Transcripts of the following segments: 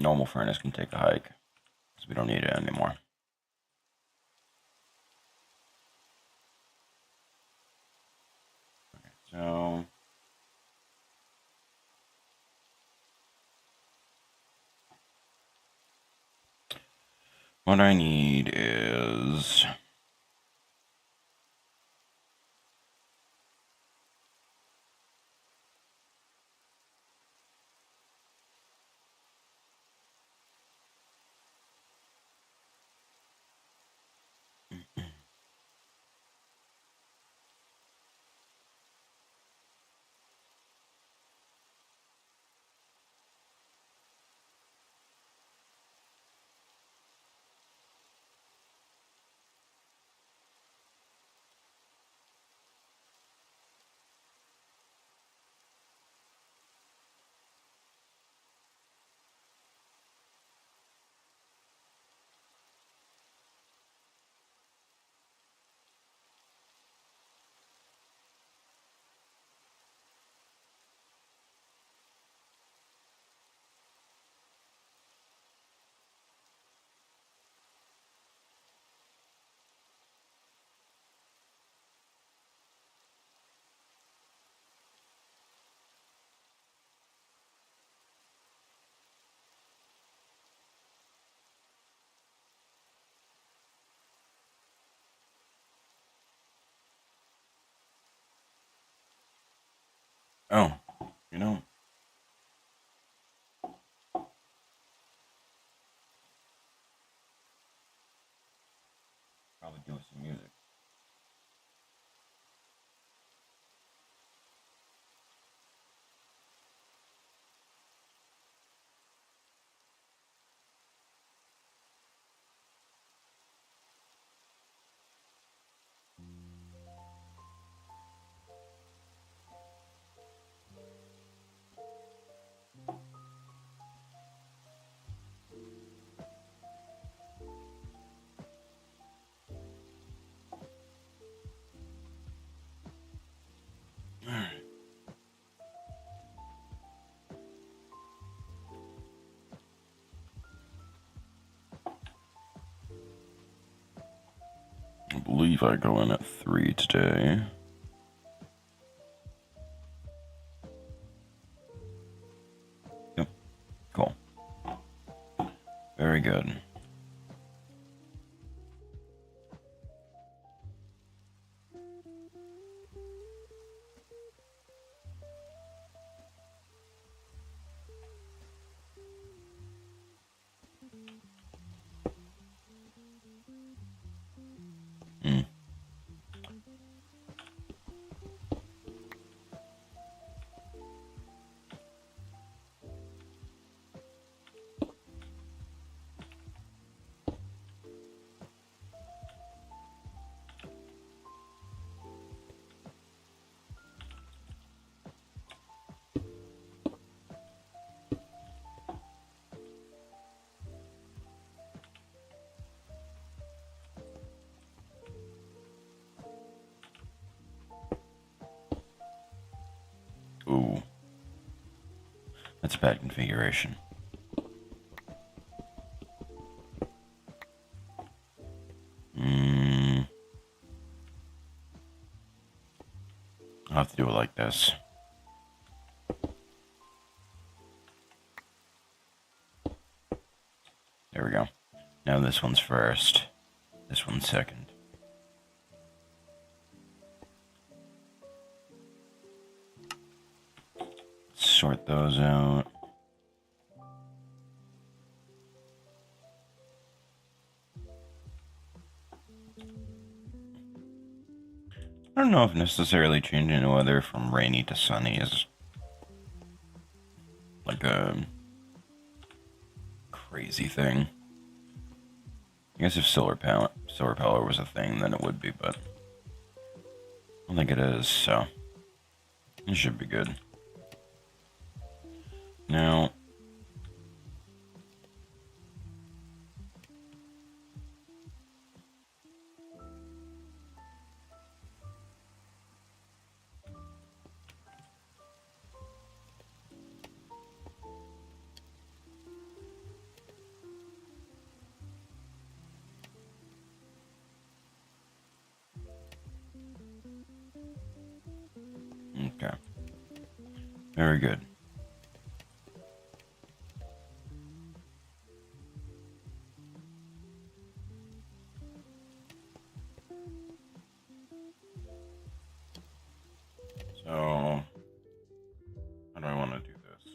normal furnace can take a hike, because we don't need it anymore. Okay, so what I need is oh, you know, probably do some music. Alright. I believe I go in at 3 today. Yep, cool. Very good. Mm. Ooh, that's a bad configuration. I'll have to do it like this. There we go. Now this one's first. This one's second. Sort those out. I don't know if necessarily changing the weather from rainy to sunny is like a crazy thing. I guess if solar power was a thing, then it would be, but I don't think it is, so it should be good. Now, Very good. So, how do I want to do this?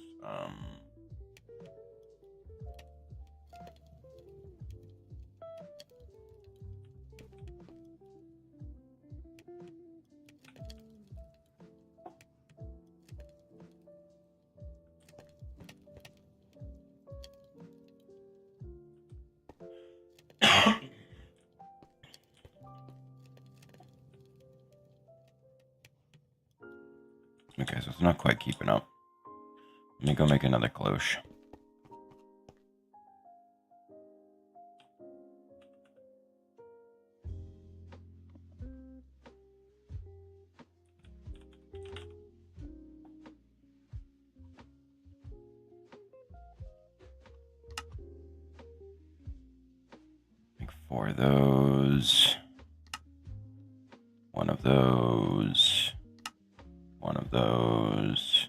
Okay, so it's not quite keeping up. Let me go make another cloche. Make 4 of those. 1 of those. 1 of those.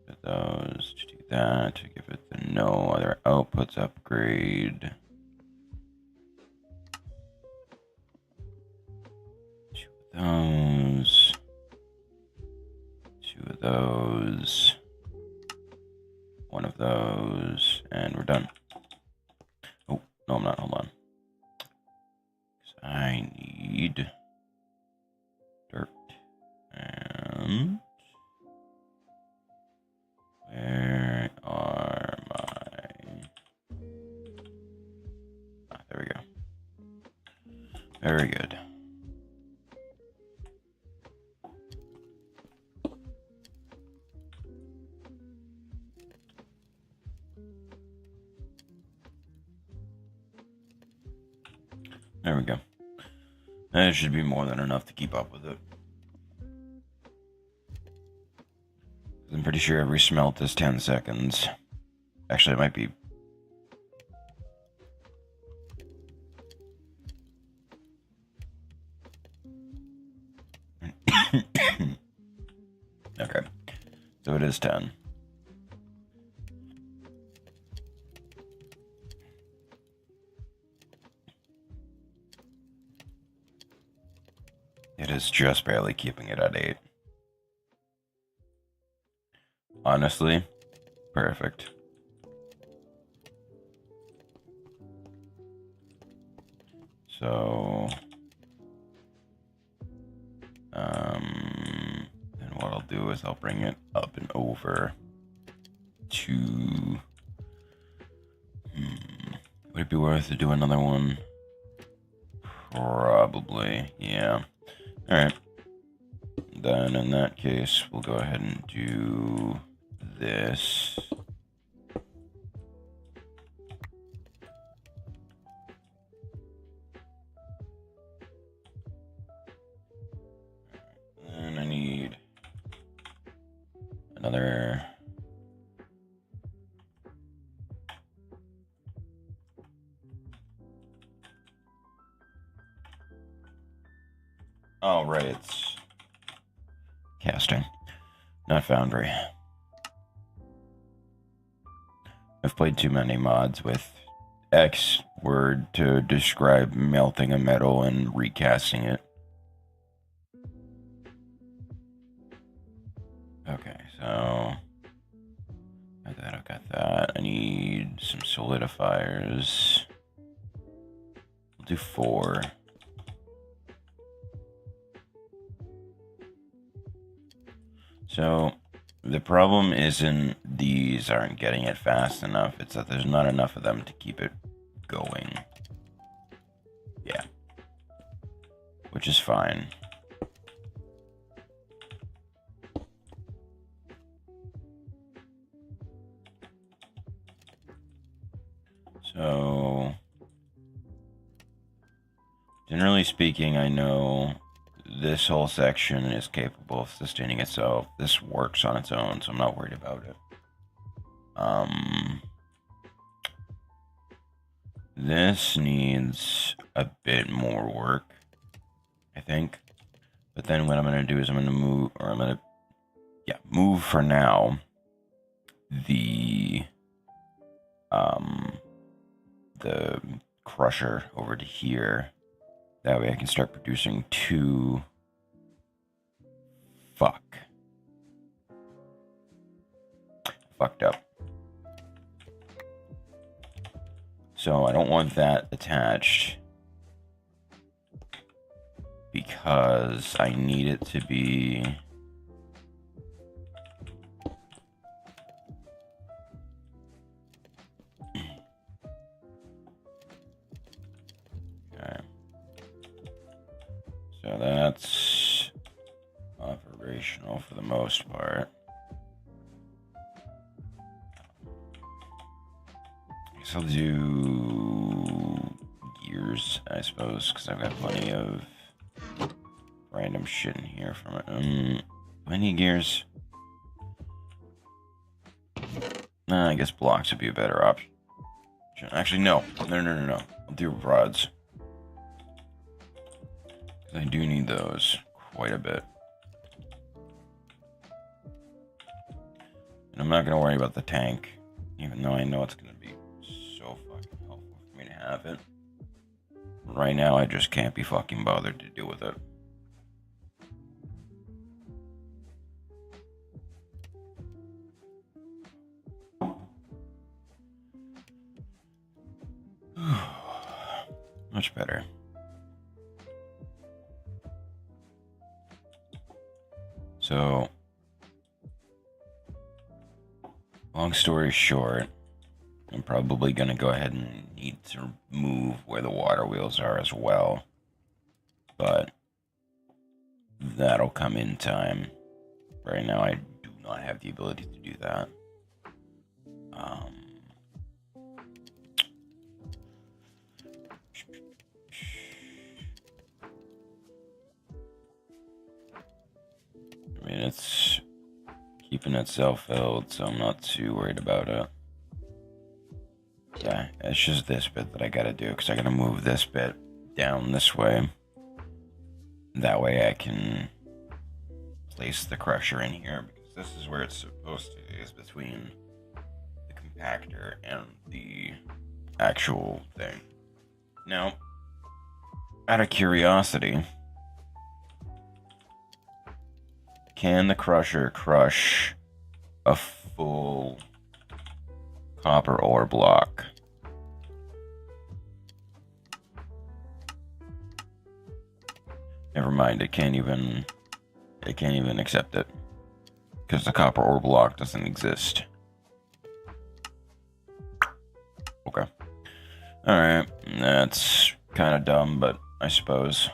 Put those to do that. To give it the no other outputs upgrade. 2 of those. 2 of those. 1 of those. And we're done. Oh, no, I'm not. Hold on. I need dirt. And where are my... there we go. Very good. There we go. That should be more than enough to keep up with it. I'm pretty sure every smelt is 10 seconds. Actually, it might be... okay. So it is 10. It is just barely keeping it at 8. Honestly, perfect. So, then what I'll do is I'll bring it up and over to, would it be worth to do another one? Probably, yeah. Alright. Then in that case, we'll go ahead and do this. And I need another. Oh, right, it's casting, not foundry. I've played too many mods with X word to describe melting a metal and recasting it. Okay, so got that, I got that. I need some solidifiers. We'll do 4. So the problem isn't these aren't getting it fast enough, it's that there's not enough of them to keep it going. Yeah. Which is fine. So, generally speaking, I know this whole section is capable of sustaining itself. This works on its own, so I'm not worried about it. This needs a bit more work, I think. But then what I'm going to do is I'm going to yeah, move for now the crusher over to here. That way I can start producing 2. Fucked up. So I don't want that attached because I need it to be okay. So that's operational for the most part. So I'll do gears, I suppose, because I've got plenty of random shit in here from it. Do I need gears? Nah, I guess blocks would be a better option. Actually, no. No. I'll do rods. Because I do need those quite a bit. And I'm not going to worry about the tank, even though I know it's going to be so fucking helpful for me to have it. Right now, I just can't be fucking bothered to deal with it. Much better. So, long story short, I'm probably going to go ahead and need to move where the water wheels are as well. But that'll come in time. Right now, I do not have the ability to do that. I mean, it's keeping itself filled, so I'm not too worried about it. Yeah, it's just this bit that I gotta do, because I gotta move this bit down this way. That way I can place the crusher in here, because this is where it's supposed to, is between the compactor and the actual thing. Now, out of curiosity, can the crusher crush a full copper ore block? Never mind, it can't even accept it, because the copper ore block doesn't exist. Okay. Alright, that's kind of dumb, but I suppose.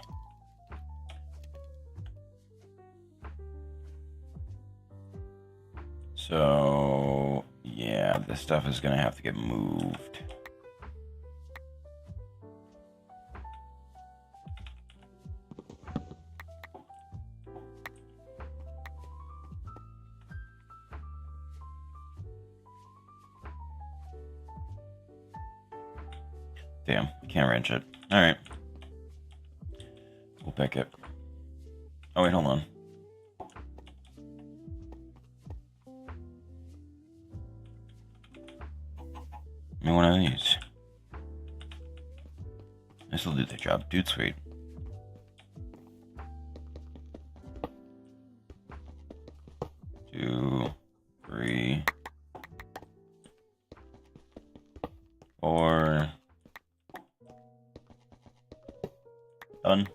So, yeah, this stuff is gonna have to get moved. Damn, I can't wrench it. Alright. We'll pick it. Oh wait, hold on. Give me one of these. This will do the job. Dude, sweet. Two, 3, 4. Done.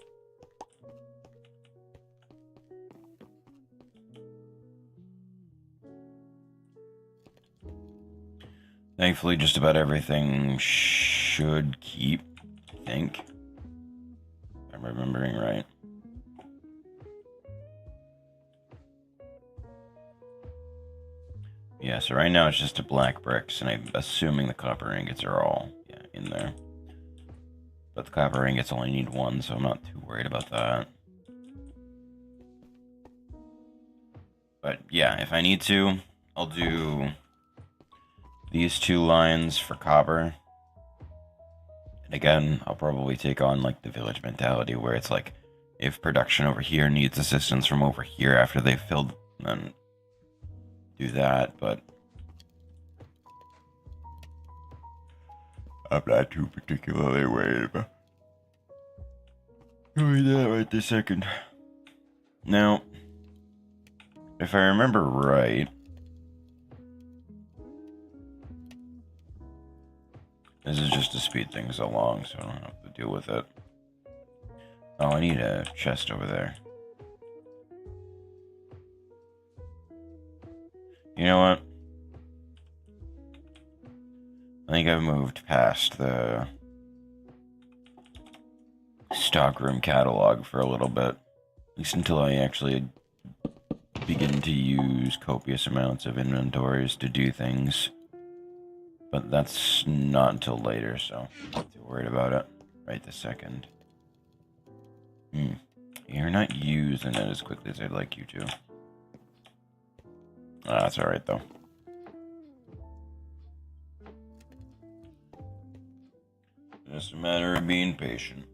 Thankfully, just about everything should keep, I think. If I'm remembering right. Yeah, so right now it's just the black bricks, and I'm assuming the copper ingots are all in there. But the copper ingots only need 1, so I'm not too worried about that. But yeah, if I need to, I'll do these 2 lines for copper. And again, I'll probably take on like the village mentality, where it's like, if production over here needs assistance from over here after they've filled, then do that, but I'm not too particularly worried about doing that right this second. Now, if I remember right, this is just to speed things along, so I don't have to deal with it. Oh, I need a chest over there. You know what? I think I've moved past the stockroom catalog for a little bit. At least until I actually begin to use copious amounts of inventories to do things. But that's not until later, so I'm not too worried about it right this second. You're not using it as quickly as I'd like you to. That's alright, though. Just a matter of being patient.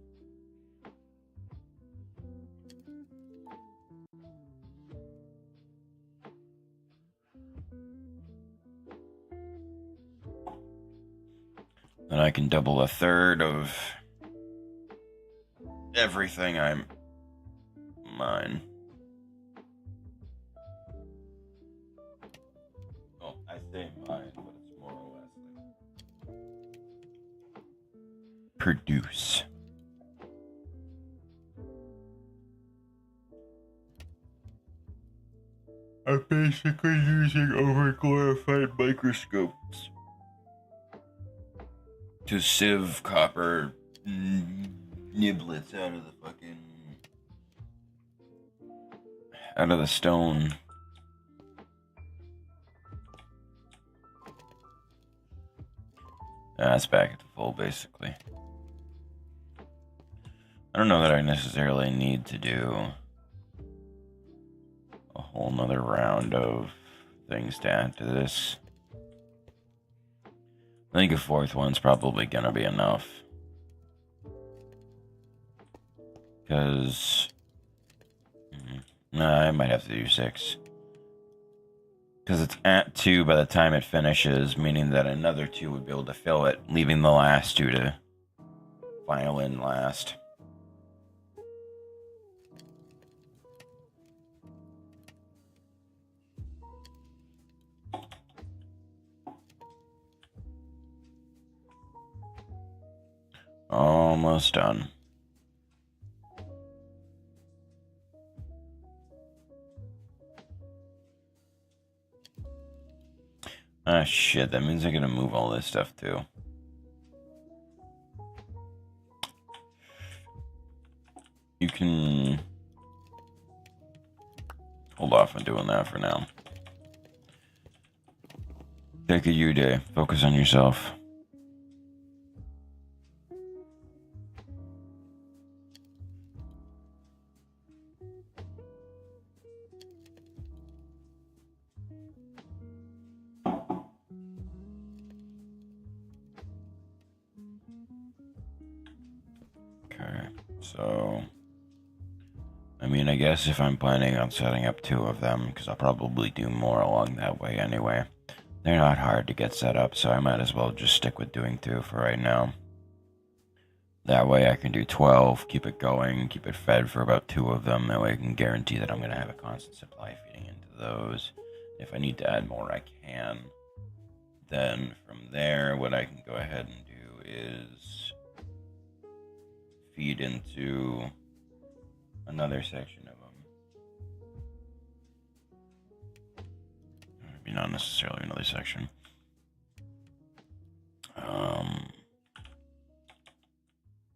Then I can double a third of everything I'm mine. Well, I say mine, but it's more or less like produce. I'm basically using overglorified microscopes to sieve copper niblets out of the stone. That's back at the full, basically. I don't know that I necessarily need to do a whole nother round of things to add to this. I think a fourth one's probably gonna be enough. Because I might have to do 6. Because it's at 2 by the time it finishes, meaning that another 2 would be able to fill it, leaving the last 2 to file in last. Almost done. Ah, shit, that means I gotta move all this stuff too. You can hold off on doing that for now. Take a you day. Focus on yourself. Okay, so I mean, I guess if I'm planning on setting up 2 of them, because I'll probably do more along that way anyway. They're not hard to get set up, so I might as well just stick with doing 2 for right now. That way I can do 12, keep it going, keep it fed for about 2 of them. That way I can guarantee that I'm going to have a constant supply feeding into those. If I need to add more, I can. Then from there, what I can go ahead and do is feed into another section of them. Maybe not necessarily another section.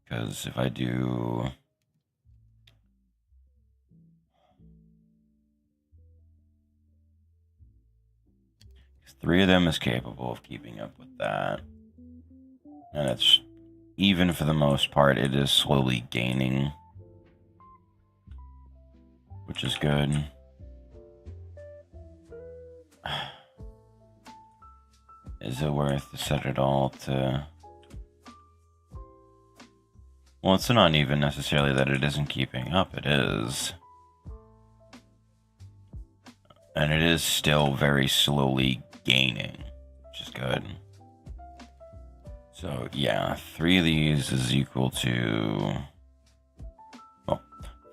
Because if I do 3 of them is capable of keeping up with that. And it's, even for the most part, it is slowly gaining, which is good. Is it worth to set it all to... Well, it's not even necessarily that it isn't keeping up, it is. And it is still very slowly gaining, which is good. So yeah, 3 of these is equal to... Well,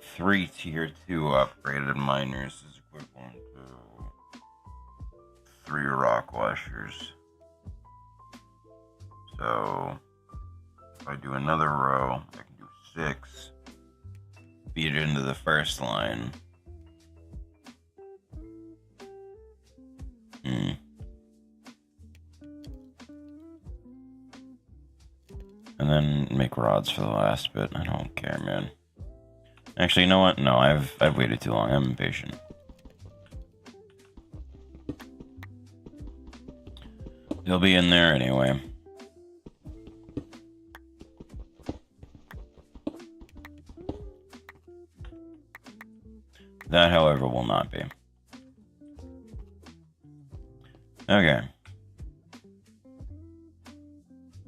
3 tier 2 upgraded miners is equivalent to 3 rock washers. So if I do another row, I can do 6. Feed it into the first line. And then make rods for the last bit. I don't care, man. Actually, you know what? No, I've waited too long. I'm impatient. They'll be in there anyway. That, however, will not be. Okay.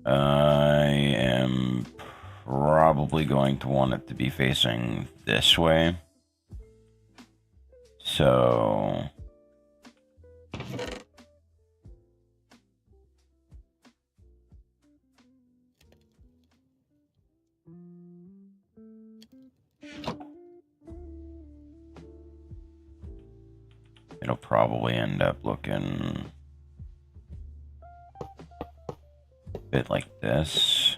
I am probably going to want it to be facing this way. So... it'll probably end up looking a bit like this.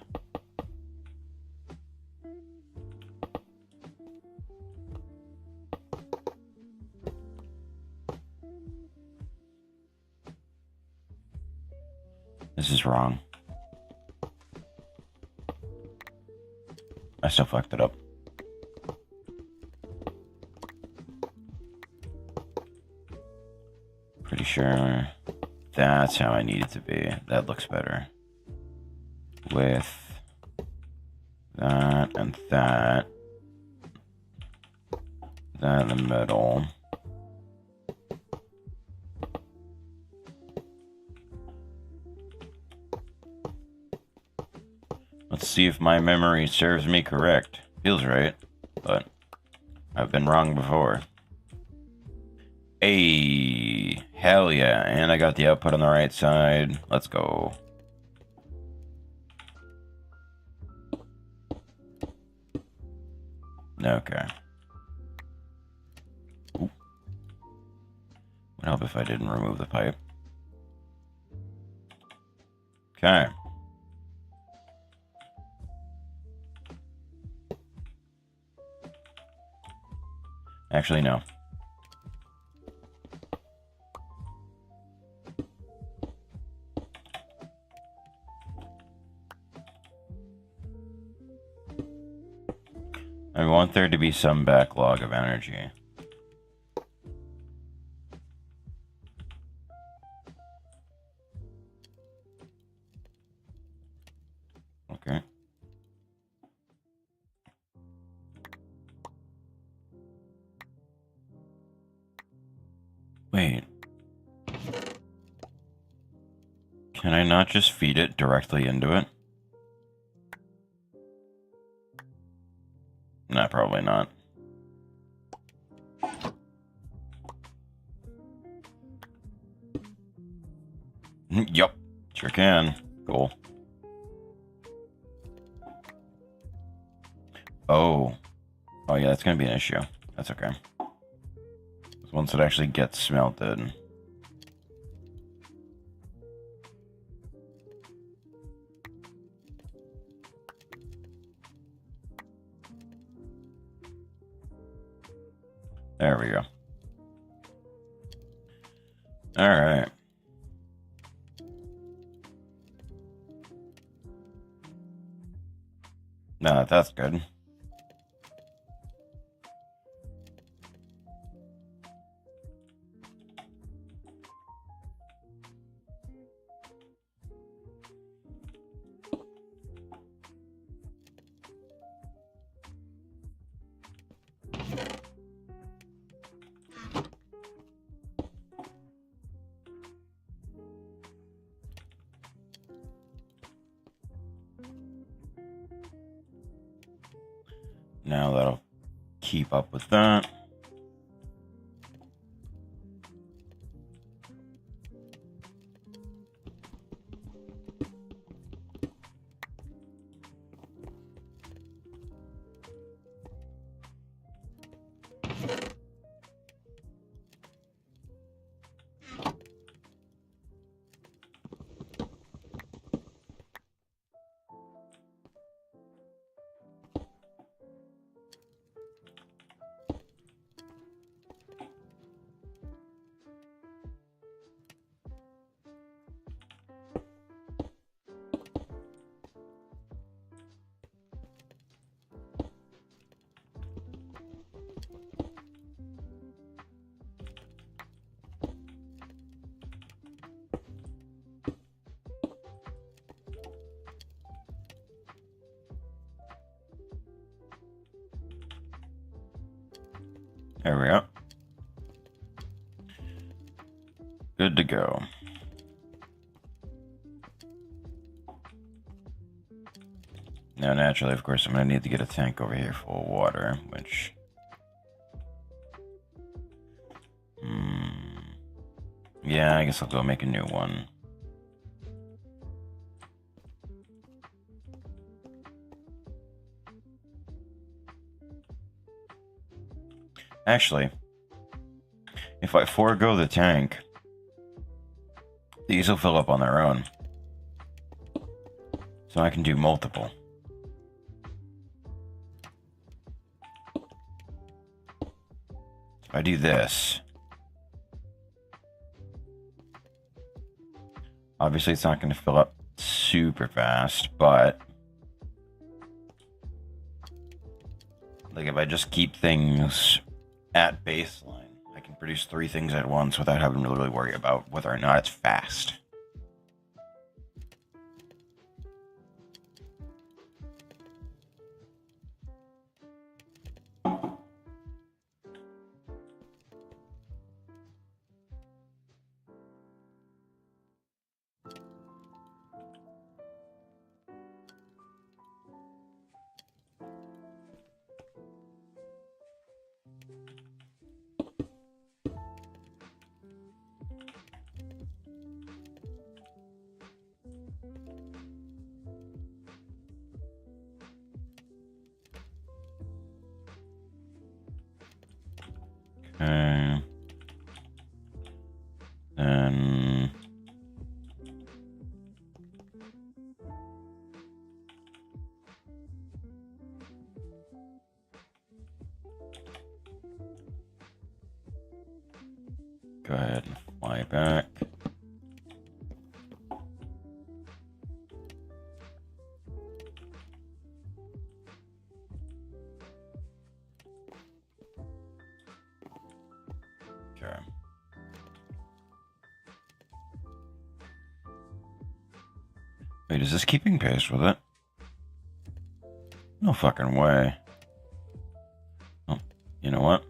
This is wrong. I still fucked it up. Pretty sure that's how I need it to be. That looks better. With that and that. That in the middle. Let's see if my memory serves me correct. Feels right, but I've been wrong before. Hey, hell yeah, and I got the output on the right side. Let's go. Okay. Ooh. Would help if I didn't remove the pipe. Okay. Actually, no. I want there to be some backlog of energy. Okay. Wait. Can I not just feed it directly into it? Nah, probably not. Yup, sure can. Cool. Oh. Oh yeah, that's gonna be an issue. That's okay. Once it actually gets smelted. There we go. Alright. No, that's good. Now that'll keep up with that. There we go. Good to go. Now, naturally, of course, I'm going to need to get a tank over here full of water, which... yeah, I guess I'll go make a new one. Actually, if I forego the tank, these will fill up on their own. So I can do multiple. If I do this, obviously it's not going to fill up super fast, but like if I just keep things at baseline, I can produce 3 things at once without having to really worry about whether or not it's fast. Okay. Then... go ahead and fly back. Okay. Wait, is this keeping pace with it? No fucking way. Oh, you know what?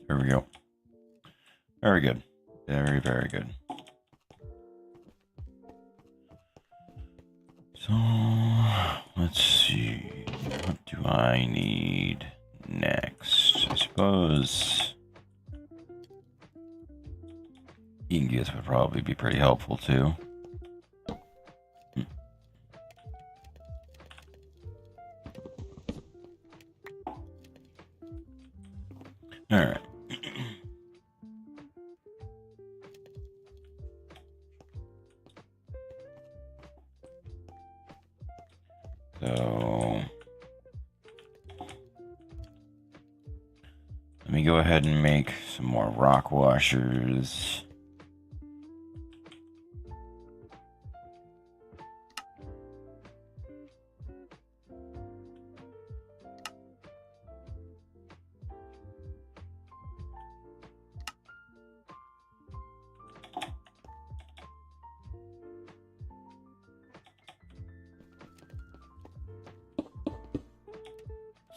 There we go. Very good. Very, very good. So, let's see. What do I need next? I suppose ingots would probably be pretty helpful too. All right. So let me go ahead and make some more rock washers.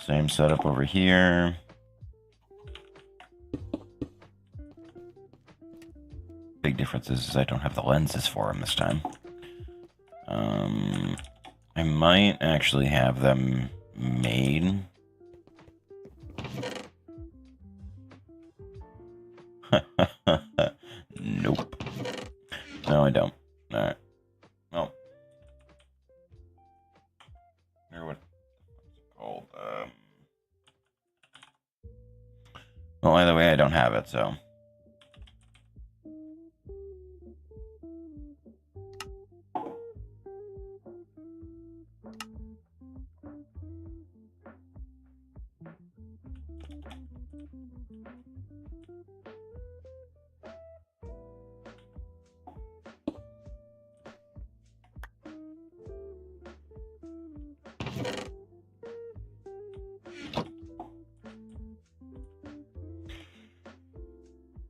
Same setup over here. Big difference is I don't have the lenses for them this time. I might actually have them made. Nope. No, I don't. Alright. Well. Or what's it called? Well, either way, I don't have it, so.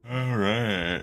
All right.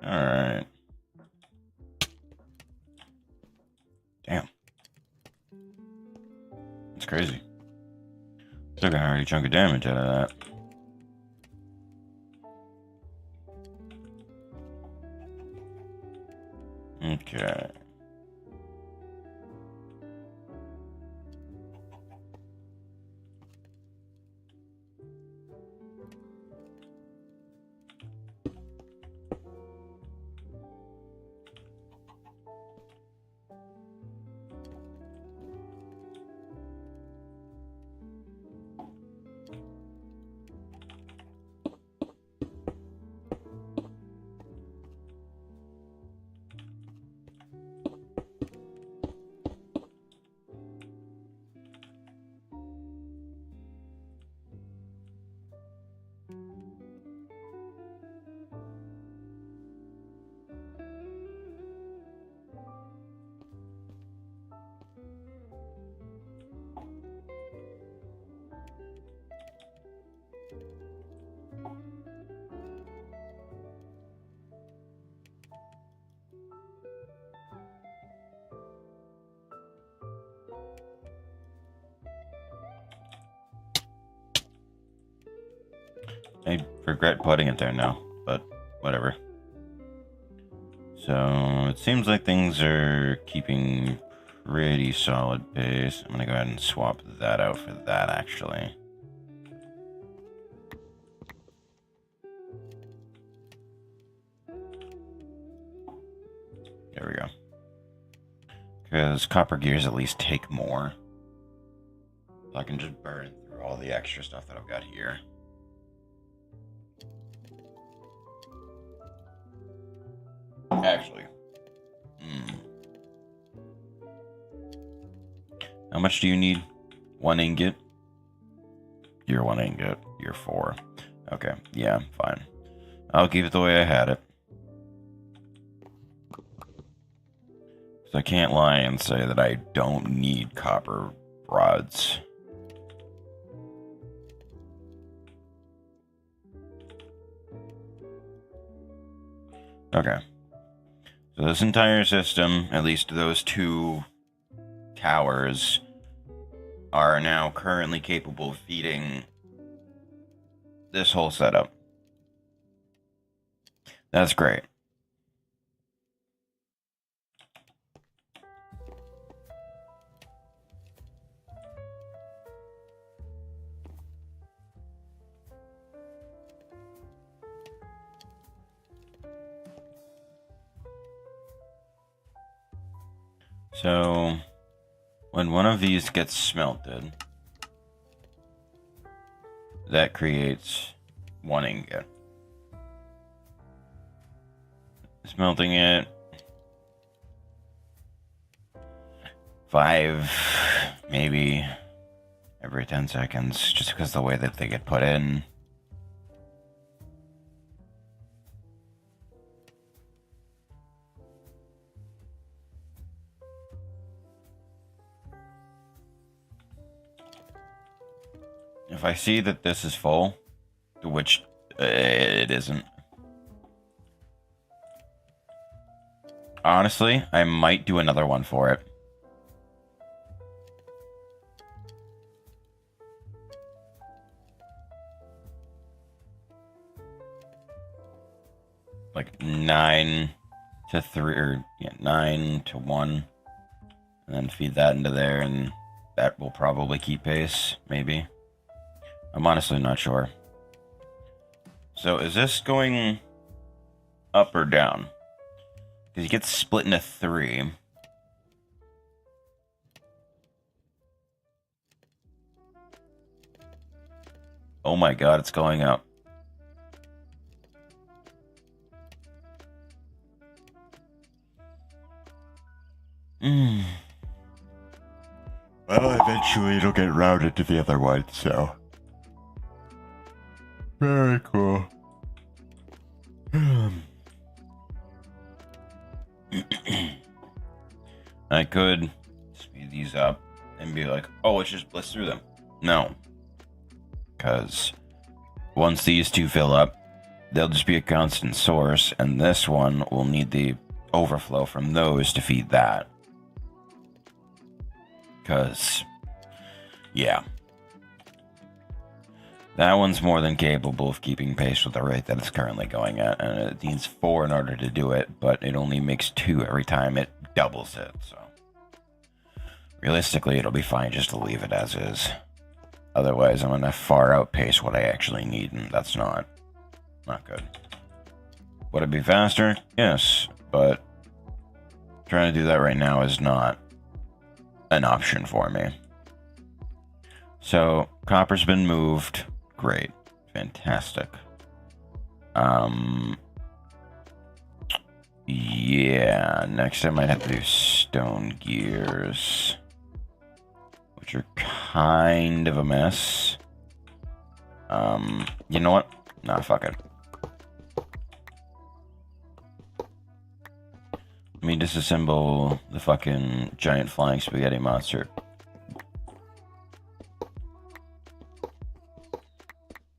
Alright. Damn. That's crazy. Took a already chunk of damage out of that. Okay. I regret putting it there now, but whatever. So it seems like things are keeping pretty solid pace. I'm gonna go ahead and swap that out for that, actually. There we go. Because copper gears at least take more. So I can just burn through all the extra stuff that I've got here. Actually. How much do you need? 1 ingot? You're 1 ingot. You're 4. Okay, yeah, fine. I'll keep it the way I had it. So I can't lie and say that I don't need copper rods. Okay. So this entire system, at least those 2 towers, are now currently capable of feeding this whole setup. That's great. So, when one of these gets smelted, that creates 1 ingot. smelting it. 5, maybe every 10 seconds, just because of the way that they get put in. If I see that this is full, which it isn't, honestly, I might do another one for it. Like 9 to 3, or yeah, 9 to 1, and then feed that into there, and that will probably keep pace, maybe. I'm honestly not sure. So is this going up or down? Because it gets split into 3. Oh my god, it's going up. Well, eventually it'll get routed to the other one, so. Very cool. I could speed these up and be like, oh, let's just blitz through them. No. Because once these two fill up, they'll just be a constant source, and this one will need the overflow from those to feed that. Because, yeah. That one's more than capable of keeping pace with the rate that it's currently going at, and it needs 4 in order to do it, but it only makes 2 every time it doubles it, so. Realistically, it'll be fine just to leave it as is. Otherwise, I'm gonna far outpace what I actually need, and that's not good. Would it be faster? Yes, but trying to do that right now is not an option for me. So, copper's been moved. Great. Fantastic. Yeah, next I might have to do stone gears, which are kind of a mess. You know what? Nah, fuck it. Let me disassemble the fucking giant flying spaghetti monster.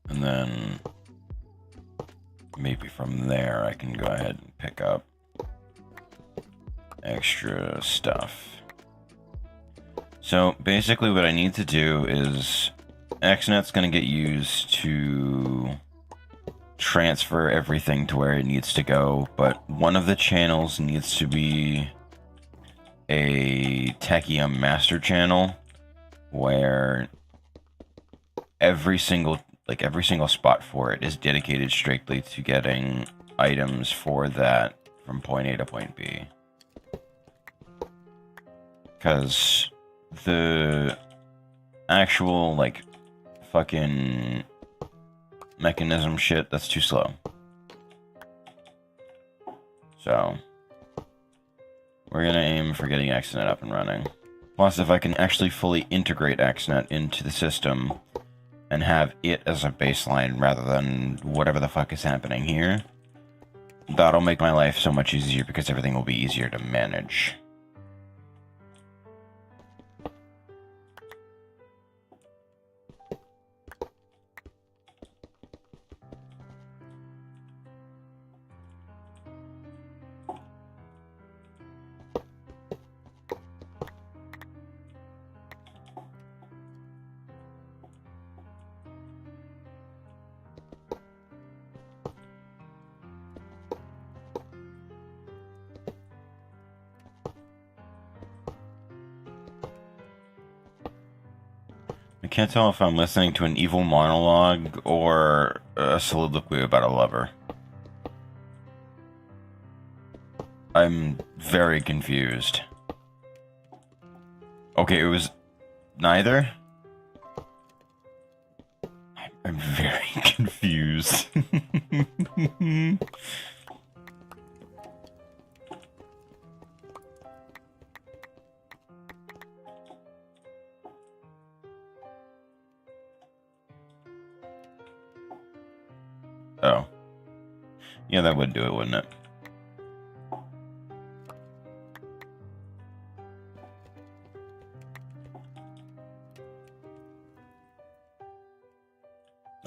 And then maybe from there I can go ahead and pick up extra stuff. So basically what I need to do is XNet's going to get used to transfer everything to where it needs to go, but one of the channels needs to be a Techin master channel where every single spot for it is dedicated strictly to getting items for that from point A to point B. Because the actual, like, fucking mechanism shit, that's too slow. So, we're gonna aim for getting XNet up and running. Plus, if I can actually fully integrate XNet into the system and have it as a baseline rather than whatever the fuck is happening here, that'll make my life so much easier because everything will be easier to manage. I can't tell if I'm listening to an evil monologue or a soliloquy about a lover. I'm very confused. Okay, it was neither? I'm very confused. Oh. Yeah, that would do it, wouldn't it?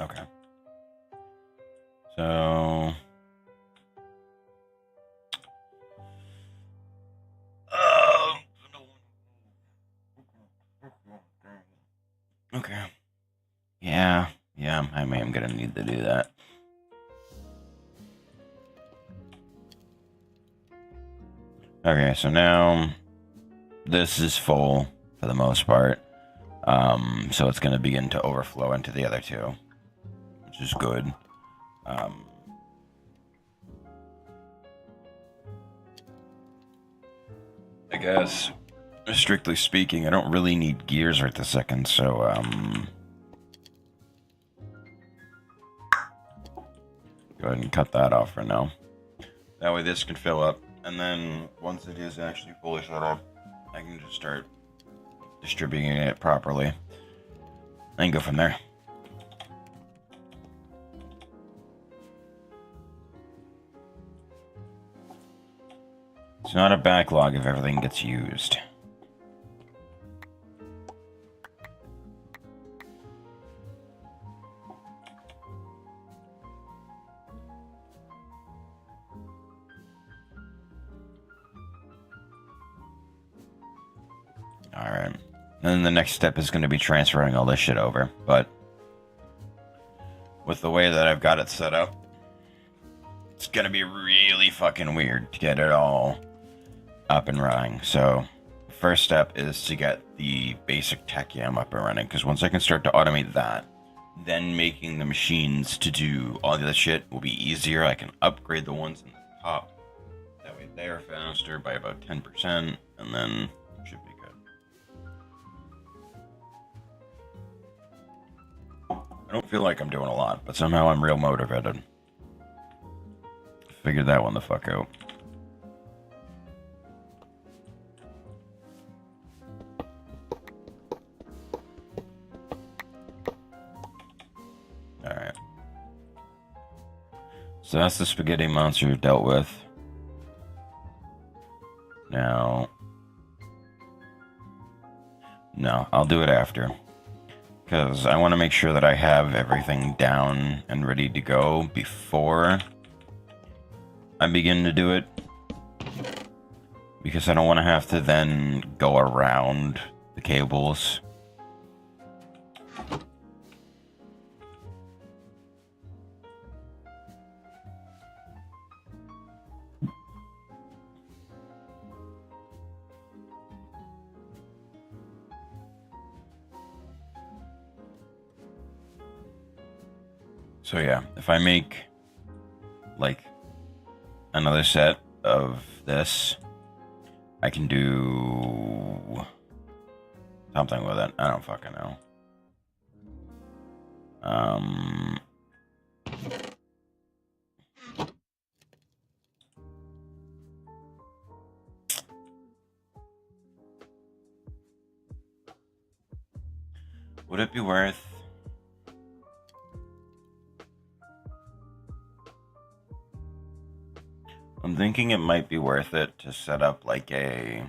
Okay. So... okay. Yeah, I am gonna need to do that. Okay, so now this is full for the most part. So it's gonna begin to overflow into the other two, which is good. I guess, strictly speaking, I don't really need gears right this second, so, go ahead and cut that off for now. That way this can fill up, and then once it is actually fully filled up, I can just start distributing it properly and go from there. It's not a backlog if everything gets used. Alright. Then the next step is going to be transferring all this shit over, but with the way that I've got it set up, it's going to be really fucking weird to get it all up and running. So, first step is to get the basic Techin up and running, because once I can start to automate that, then making the machines to do all the other shit will be easier. I can upgrade the ones in the top. That way they're faster by about 10%, and then it should be good. I don't feel like I'm doing a lot, but somehow I'm real motivated. Figured that one the fuck out. Alright. So that's the spaghetti monster dealt with. Now... no, I'll do it after. Because I want to make sure that I have everything down and ready to go before I begin to do it. Because I don't want to have to then go around the cables. So yeah, if I make like another set of this, I can do something with it. I don't fucking know. Would it be worth... I'm thinking it might be worth it to set up like a...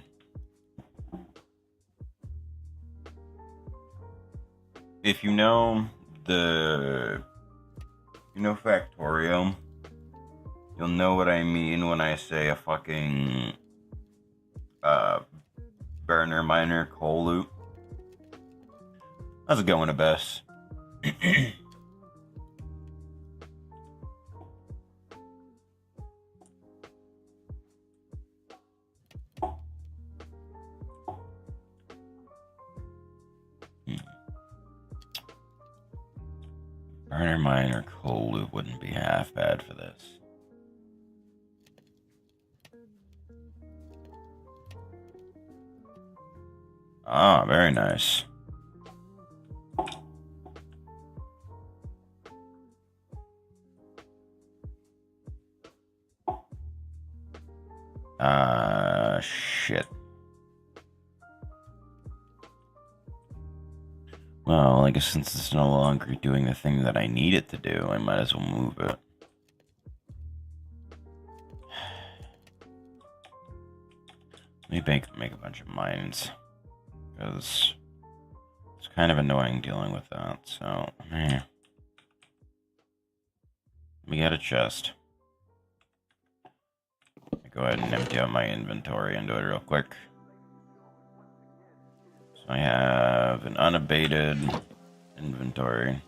if you know the... you know Factorio, you'll know what I mean when I say a fucking burner miner coal loop. How's it going, Abyss? Burner miner coal loop wouldn't be half bad for this. Ah, very nice. Shit. Well, I guess since it's no longer doing the thing that I need it to do, I might as well move it. Let me make a bunch of mines, because it's kind of annoying dealing with that. So, let me get a chest. Go ahead and empty out my inventory and do it real quick. So I have an unabated inventory.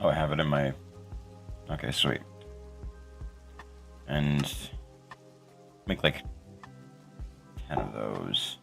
Oh, I have it in my... Okay, sweet. And make like 10 of those.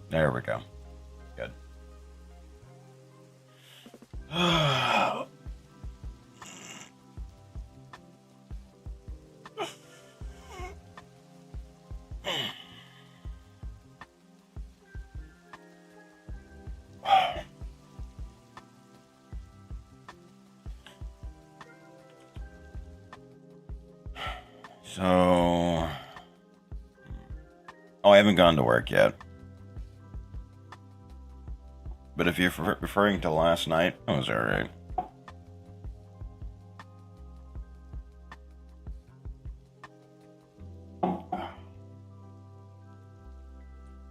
There we go. Good. So... Oh, I haven't gone to work yet. But if you're referring to last night, it was alright.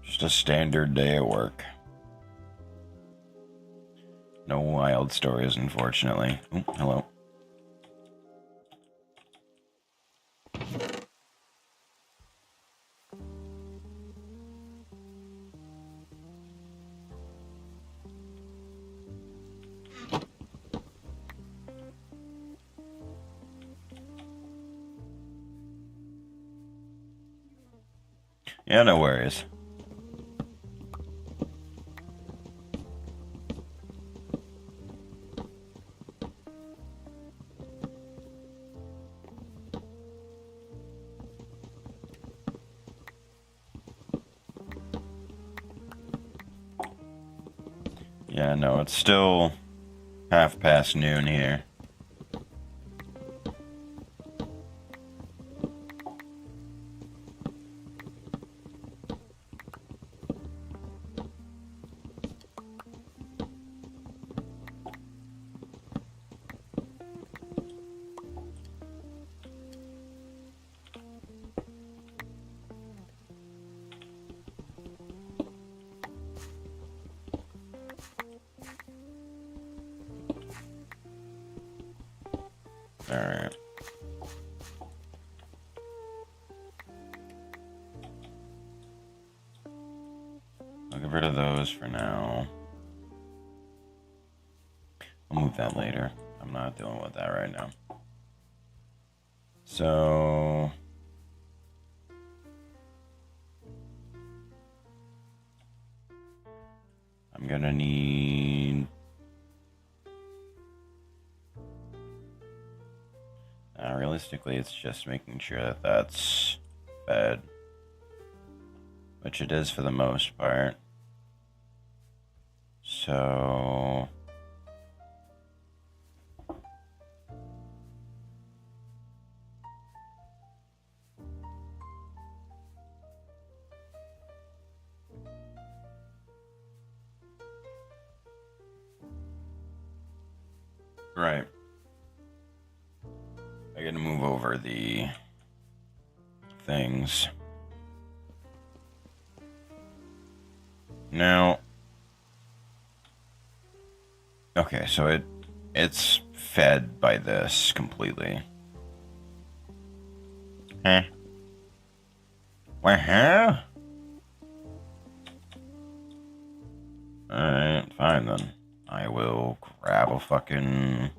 Just a standard day at work. No wild stories, unfortunately. Ooh, hello. Yeah, no worries. Yeah, no, it's still noon here. Alright. I'll get rid of those for now. I'll move that later. I'm not dealing with that right now. So... I'm gonna need... realistically, it's just making sure that that's fed. Which it is for the most part. So... Right. I gotta move over the things. Now, okay, so it's fed by this completely. Huh? Well, alright, fine then. I will grab a fucking...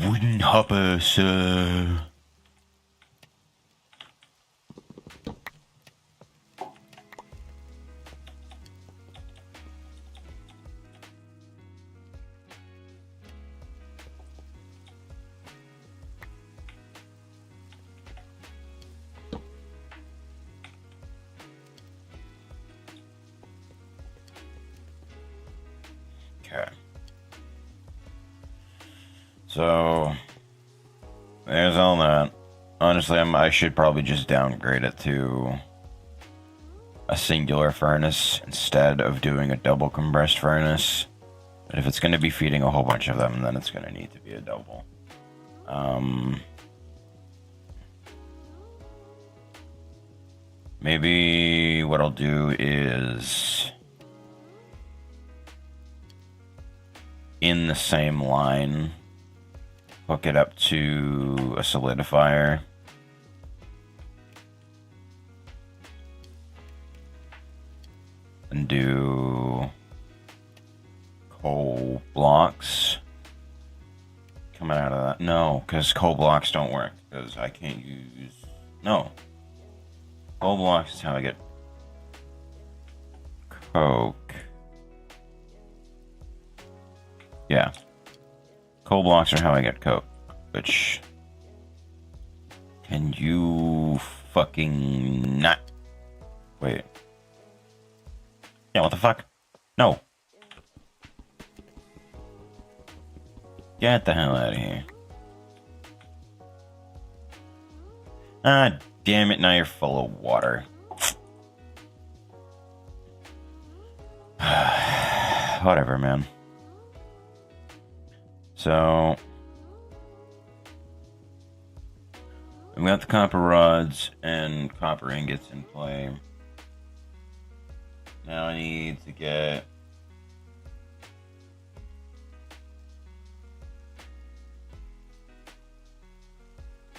wooden hoppers. Okay. So there's all that. Honestly, I should probably just downgrade it to a singular furnace instead of doing a double compressed furnace. But if it's going to be feeding a whole bunch of them, then it's going to need to be a double. Maybe what I'll do is in the same line, hook it up to a solidifier. And do coal blocks coming out of that. No, because coal blocks don't work, because I can't use... No. Coal blocks is how I get coke. Yeah. Coal blocks are how I get coke. Which... Can you fucking not... Wait. Yeah, what the fuck? No. Get the hell out of here. Ah, damn it, now you're full of water. Whatever, man. So... we got the copper rods and copper ingots in play. Now I need to get...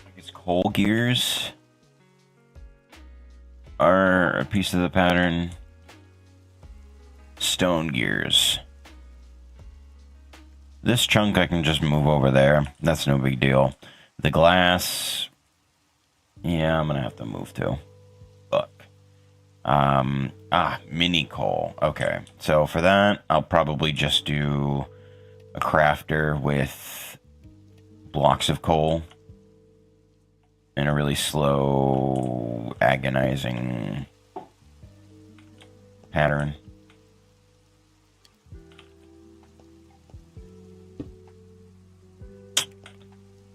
I guess coal gears are a piece of the pattern. Stone gears. This chunk I can just move over there. That's no big deal. The glass... yeah, I'm gonna have to move too. Fuck. Mini coal. Okay, so for that, I'll probably just do a crafter with blocks of coal in a really slow, agonizing pattern.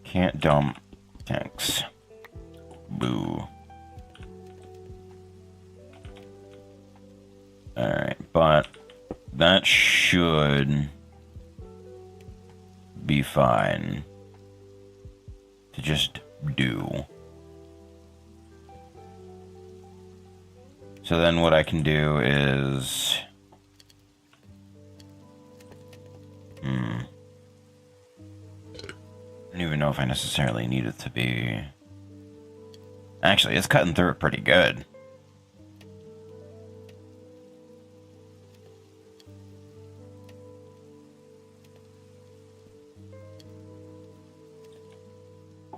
Can't dump tanks. Boo. Alright, but that should be fine to just do. So then what I can do is... I don't even know if I necessarily need it to be... Actually, it's cutting through it pretty good.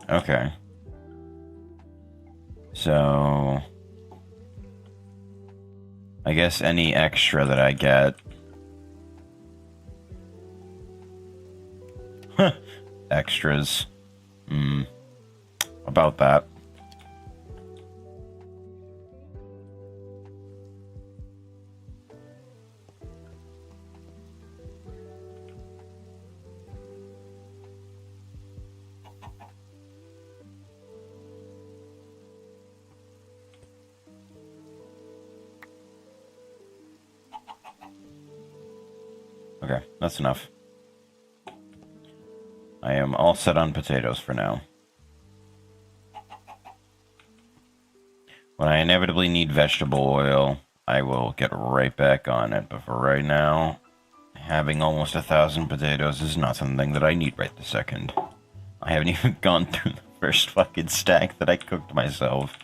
Okay. So... I guess any extra that I get... Extras. About that. Okay, that's enough. I am all set on potatoes for now. When I inevitably need vegetable oil, I will get right back on it. But for right now, having almost 1,000 potatoes is not something that I need right this second. I haven't even gone through the first fucking stack that I cooked myself.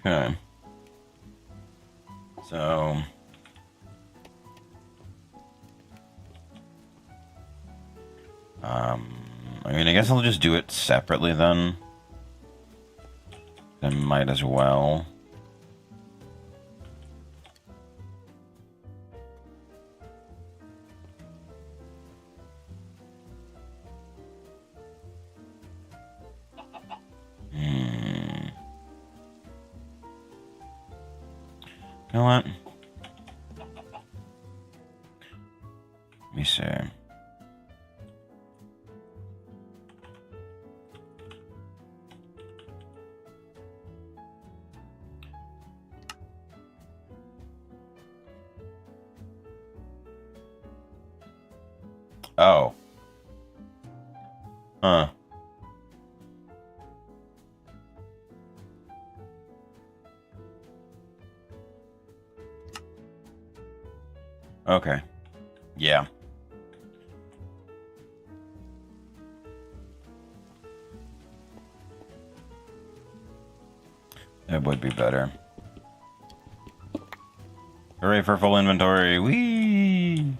Okay. So... I mean, I guess I'll just do it separately then. I might as well. You know what? Let me see. Oh. Huh. Okay. Yeah. That would be better. Hooray for full inventory. Whee!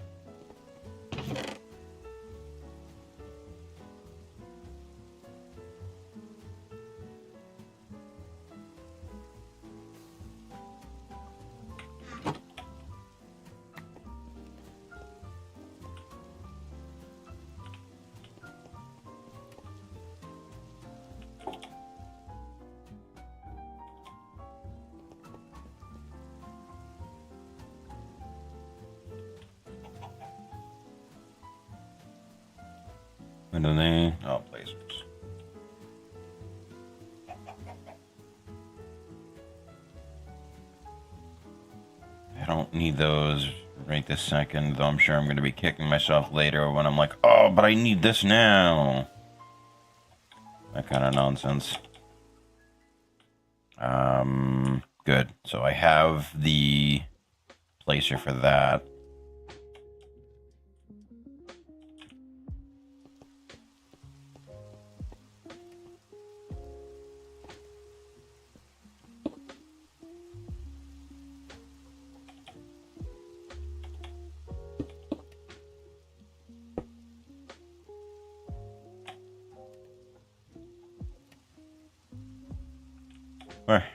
When do they? Oh, placers. I don't need those right this second, though I'm sure I'm going to be kicking myself later when I'm like, oh, but I need this now. That kind of nonsense. Good. So I have the placer for that.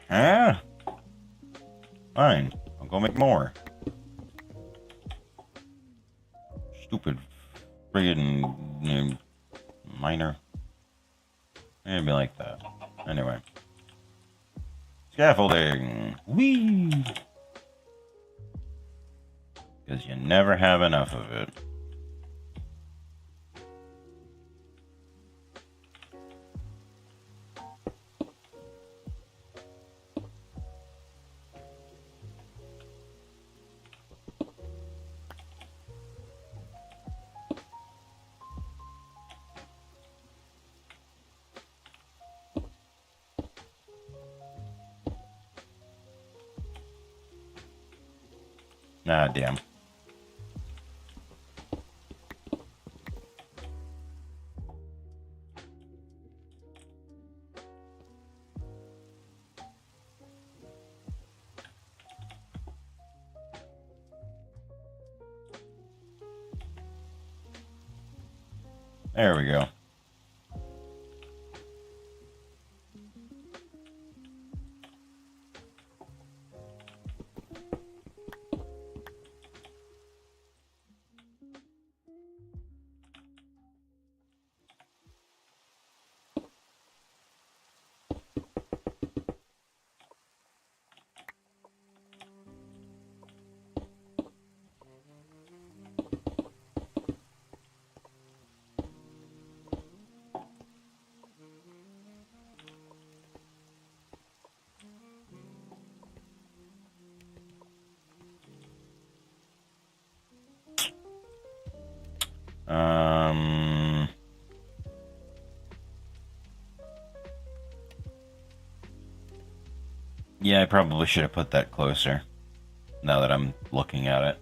Ah, fine. I'll go make more. Stupid friggin' miner. Maybe like that. Anyway. Scaffolding. Whee! Because you never have enough of it. Ah, damn. There we go. Yeah, I probably should have put that closer. Now that I'm looking at it.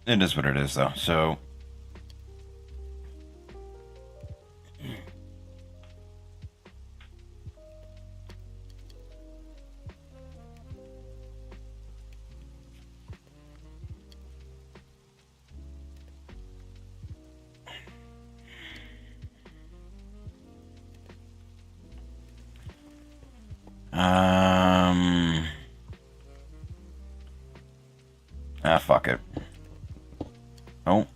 It is what it is, though, so... Ah, fuck it. Oh.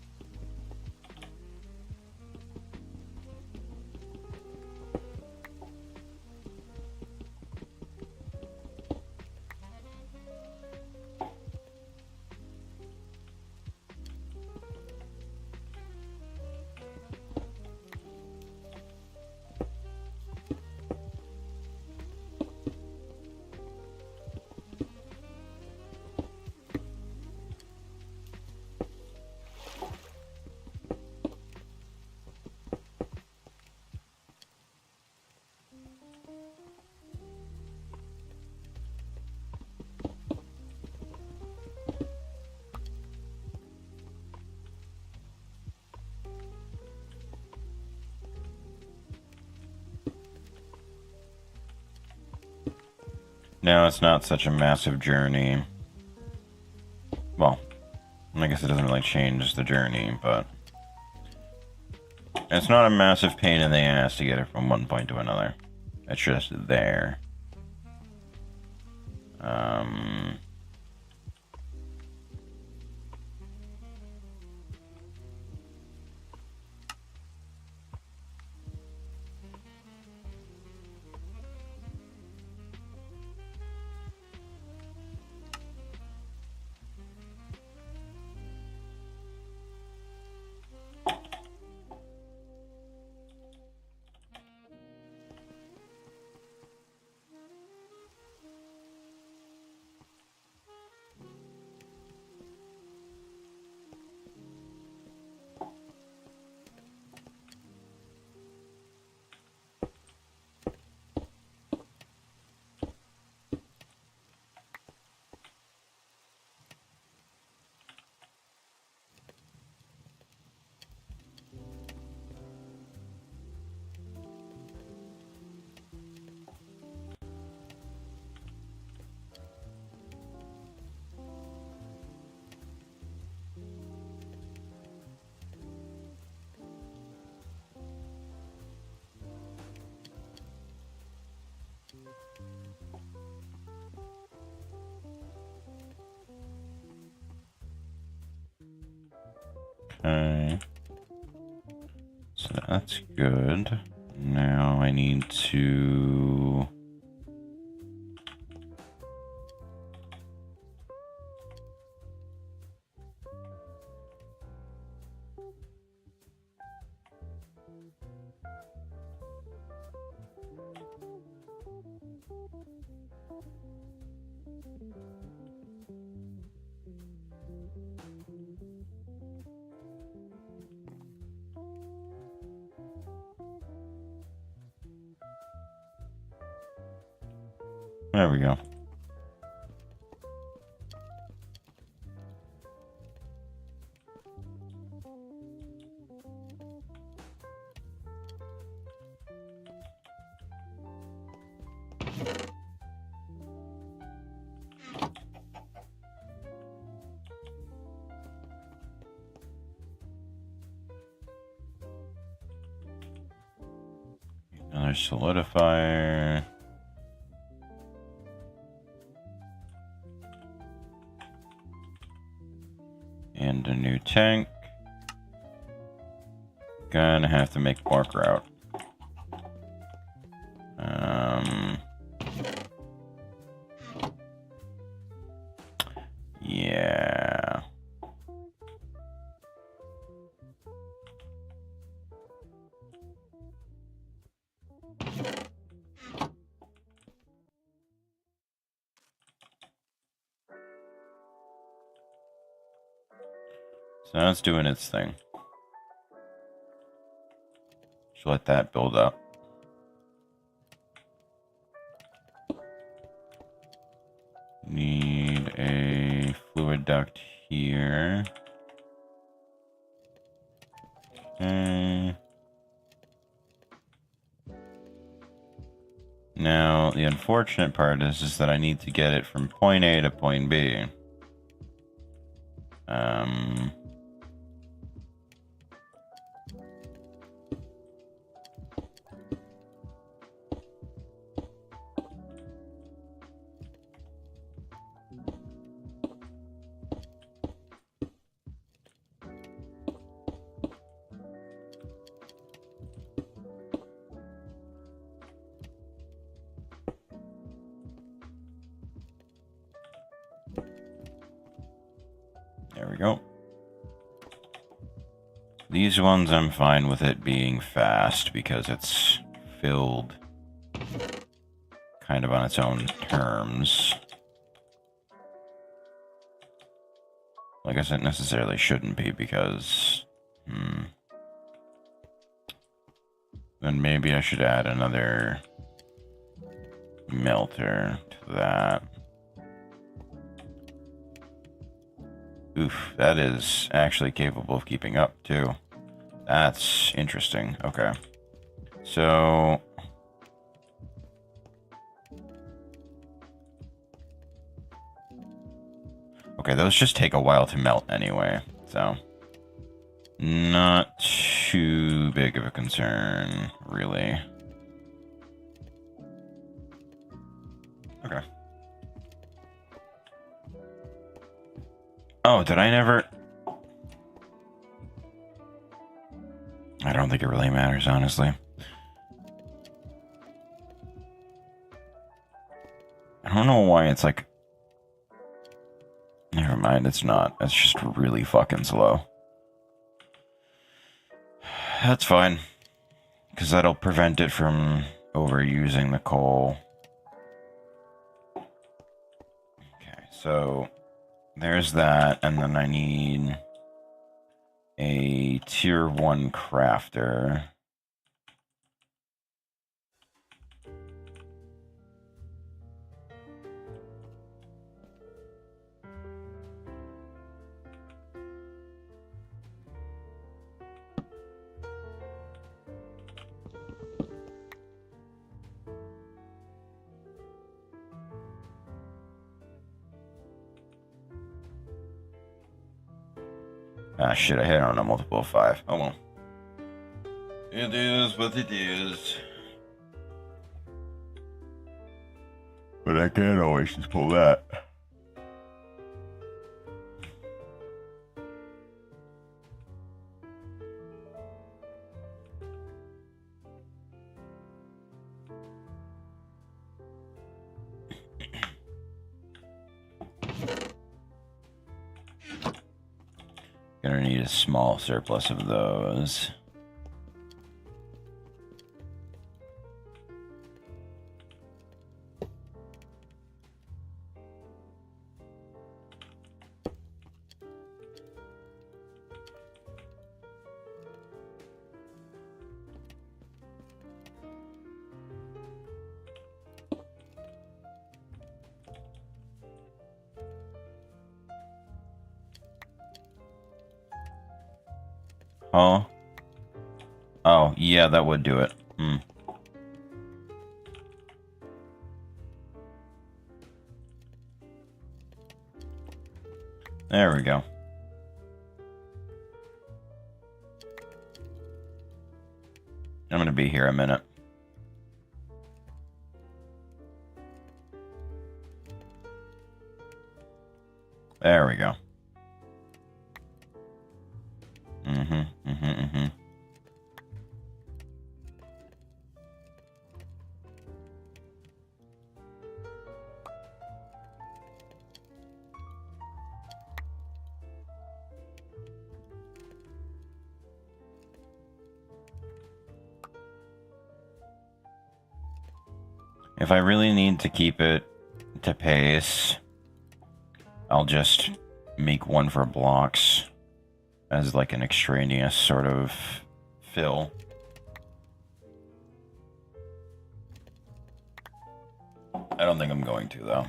No, it's not such a massive journey. Well, I guess it doesn't really change the journey, but it's not a massive pain in the ass to get it from one point to another. It's just there. Okay. So that's good. Now I need to... There we go. Another solidifier. And a new tank. Gonna have to make more grout. Yeah. So now it's doing its thing. Just let that build up. Need a fluid duct here. Okay. Now, the unfortunate part is that I need to get it from point A to point B. There we go. These ones I'm fine with it being fast because it's filled kind of on its own terms. I guess it necessarily shouldn't be because... Then maybe I should add another melter to that. Oof, that is actually capable of keeping up, too. That's interesting. Okay. So... Okay, those just take a while to melt anyway, so... Not too big of a concern, really. Okay. Oh, did I never... I don't think it really matters, honestly. I don't know why it's like... Never mind, it's not. It's just really fucking slow. That's fine. Because that'll prevent it from overusing the coal. Okay, so... There's that, and then I need... a tier 1 crafter. Ah, shit, I hit on a multiple of 5. Oh well. It is what it is. But I can't always just pull that. Gonna need a small surplus of those. Oh. Oh, yeah, that would do it. There we go. I'm gonna be here a minute. There we go. If I really need to keep it to pace, I'll just make one for blocks as like an extraneous sort of fill. I don't think I'm going to, though.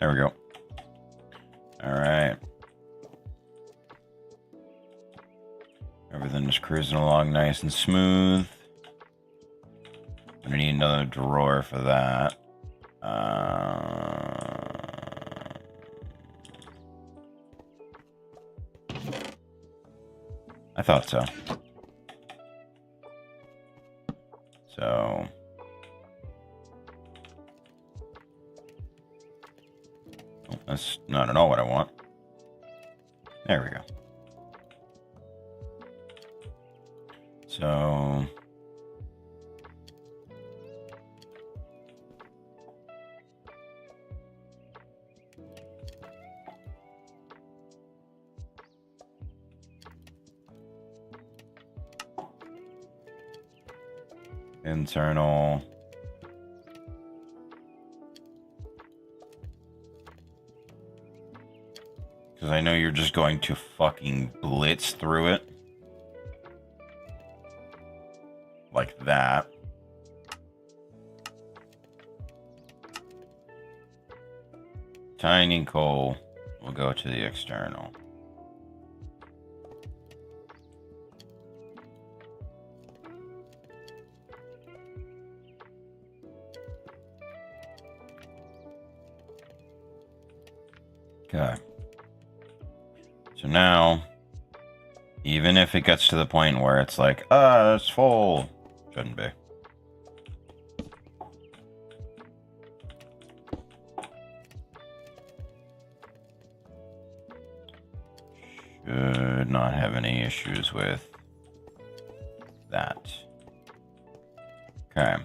There we go. Alright. Everything's cruising along nice and smooth. I'm gonna need another drawer for that. I thought so. So... oh, that's not at all what I want. There we go. So... internal. Because I know you're just going to fucking blitz through it. Like that. Tiny coal will go to the external. Okay. So now, even if it gets to the point where it's like, it's full, shouldn't be. Should not have any issues with that. Okay.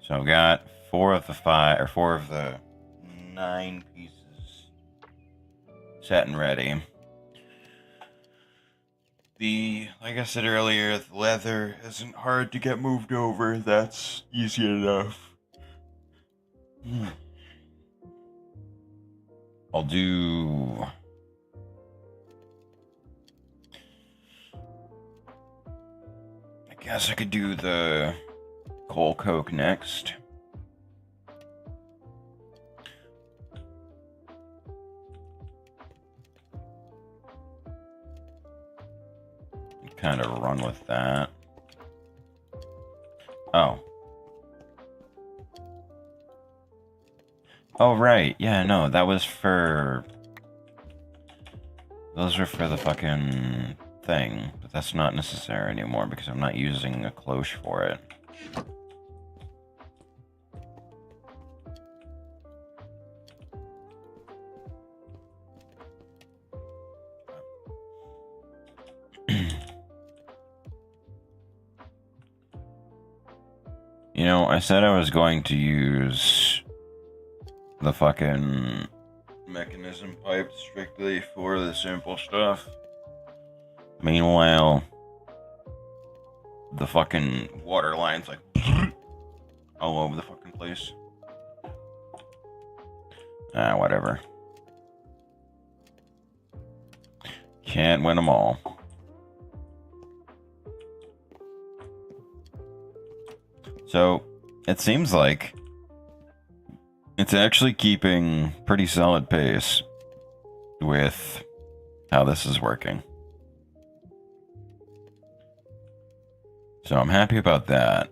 So I've got 4 of the 9 pieces set and ready. Like I said earlier, the leather isn't hard to get moved over. That's easy enough. I'll do... I guess I could do the coal coke next. Kind of run with that. Oh. Oh, right. Yeah, no, that was for... those are for the fucking thing. But that's not necessary anymore because I'm not using a cloche for it. You know, I said I was going to use the fucking mechanism pipe strictly for the simple stuff. Meanwhile, the fucking water line's like all over the fucking place. Whatever. Can't win them all. So, it seems like it's actually keeping pretty solid pace with how this is working. So I'm happy about that.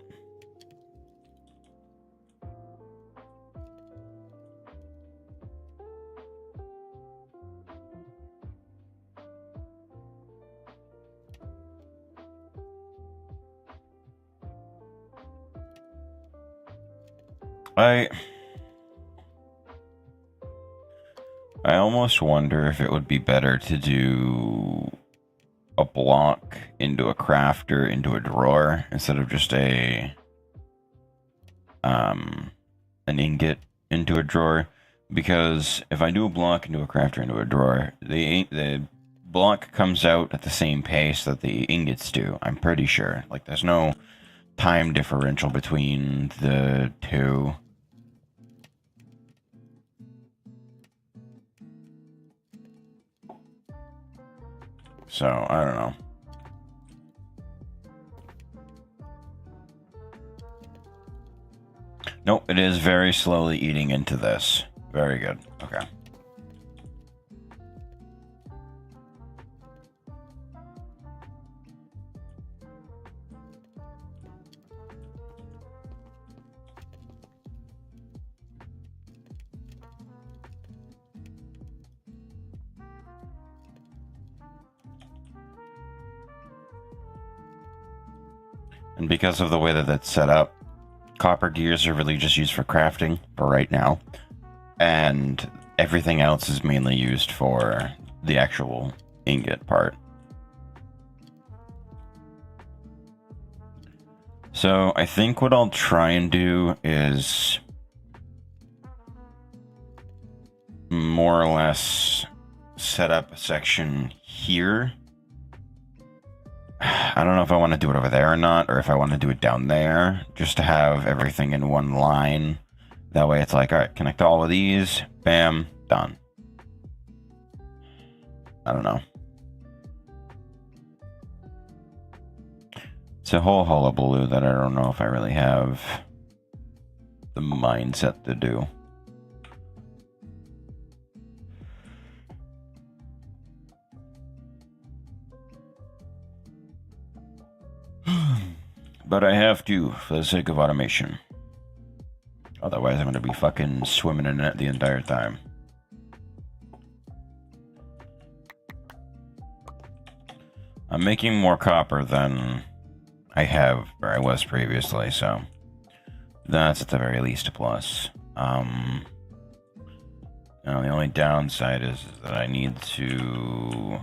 I almost wonder if it would be better to do a block into a crafter into a drawer instead of just an ingot into a drawer, because if I do a block into a crafter into a drawer, the block comes out at the same pace that the ingots do. I'm pretty sure. Like, there's no time differential between the two. So, I don't know. Nope, it is very slowly eating into this. Very good. Okay. And because of the way that that's set up, copper gears are really just used for crafting for right now. And everything else is mainly used for the actual ingot part. So I think what I'll try and do is more or less set up a section here. I don't know if I want to do it over there or not, or if I want to do it down there, just to have everything in one line. That way it's like, all right, connect all of these, bam, done. I don't know. It's a whole hullabaloo that I don't know if I really have the mindset to do. But I have to, for the sake of automation. Otherwise, I'm going to be fucking swimming in it the entire time. I'm making more copper than I have, or I was previously, so that's at the very least a plus. Now, the only downside is that I need to...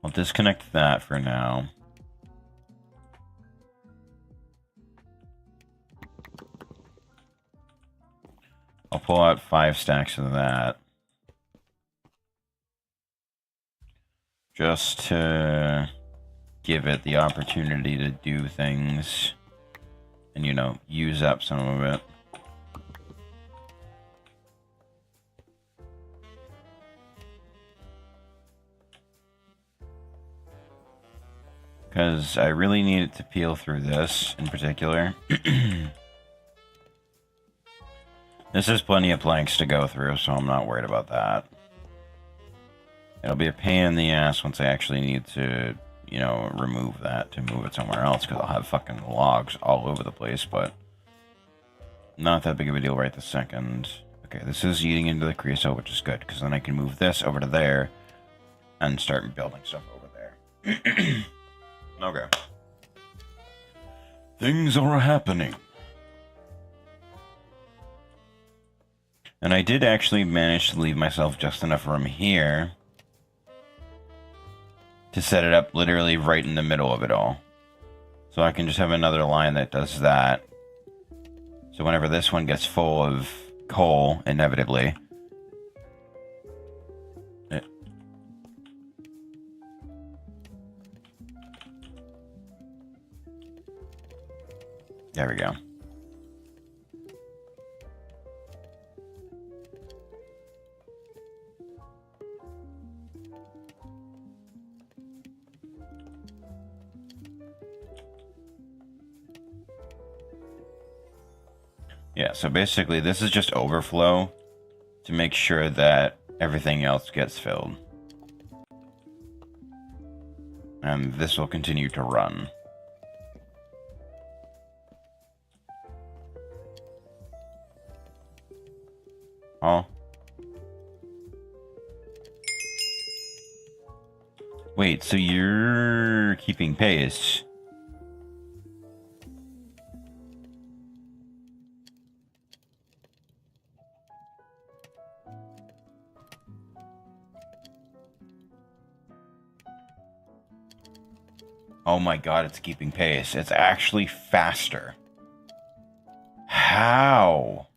I'll disconnect that for now. I'll pull out 5 stacks of that. Just to give it the opportunity to do things and, you know, use up some of it. Because I really need it to peel through this in particular. This is plenty of planks to go through, so I'm not worried about that. It'll be a pain in the ass once I actually need to, you know, remove that to move it somewhere else, because I'll have fucking logs all over the place, but not that big of a deal right this second. Okay, this is eating into the creosote, which is good, because then I can move this over to there and start building stuff over there. Okay. Things are happening. And I did actually manage to leave myself just enough room here to set it up literally right in the middle of it all. So I can just have another line that does that. So whenever this one gets full of coal, inevitably, there we go. Yeah, so basically this is just overflow to make sure that everything else gets filled. And this will continue to run. Oh. Wait, so you're keeping pace? Oh my god, it's keeping pace. It's actually faster. How?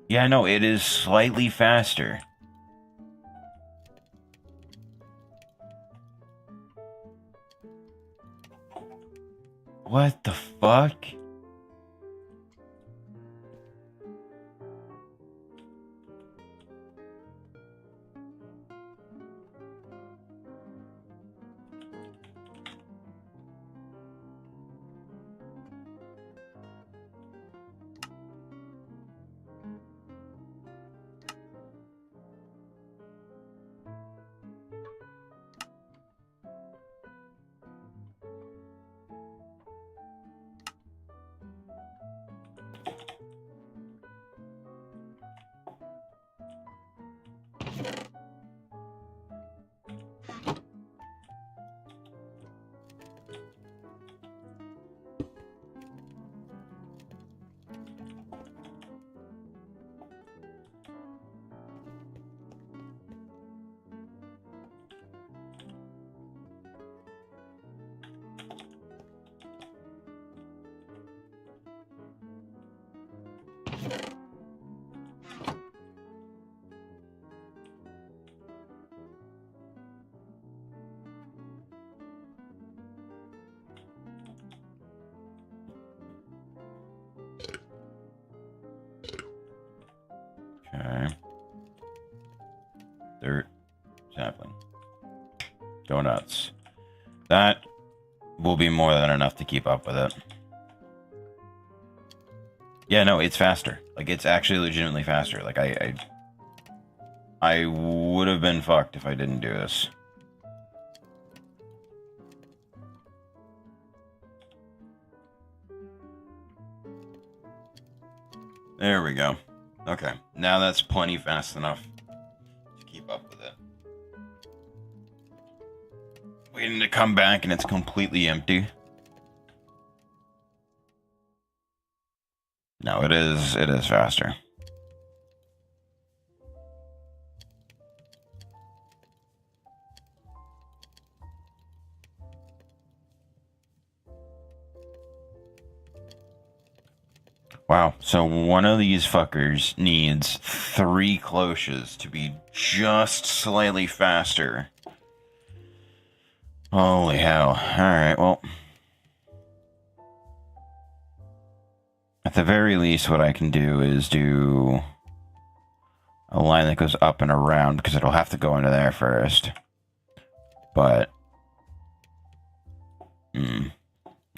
Yeah, no, it is slightly faster. What the fuck? Okay. Dirt. Sapling. Go nuts. That will be more than enough to keep up with it. Yeah, no, it's faster. Like, it's actually legitimately faster. Like, I would have been fucked if I didn't do this. There we go. Okay, now that's plenty fast enough to keep up with it. Waiting to come back and it's completely empty. No, it is faster. Wow, so one of these fuckers needs 3 cloches to be just slightly faster. Holy hell. Alright, well. At the very least, what I can do is do a line that goes up and around, because it'll have to go into there first. But,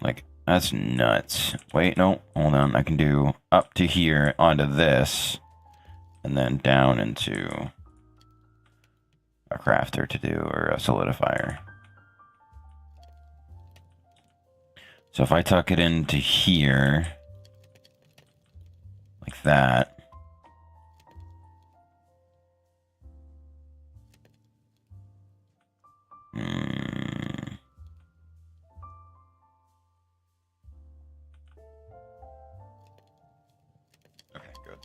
like, that's nuts. Wait, no, hold on. I can do up to here onto this, and then down into a crafter to do, or a solidifier. So if I tuck it into here, like that. Okay, good.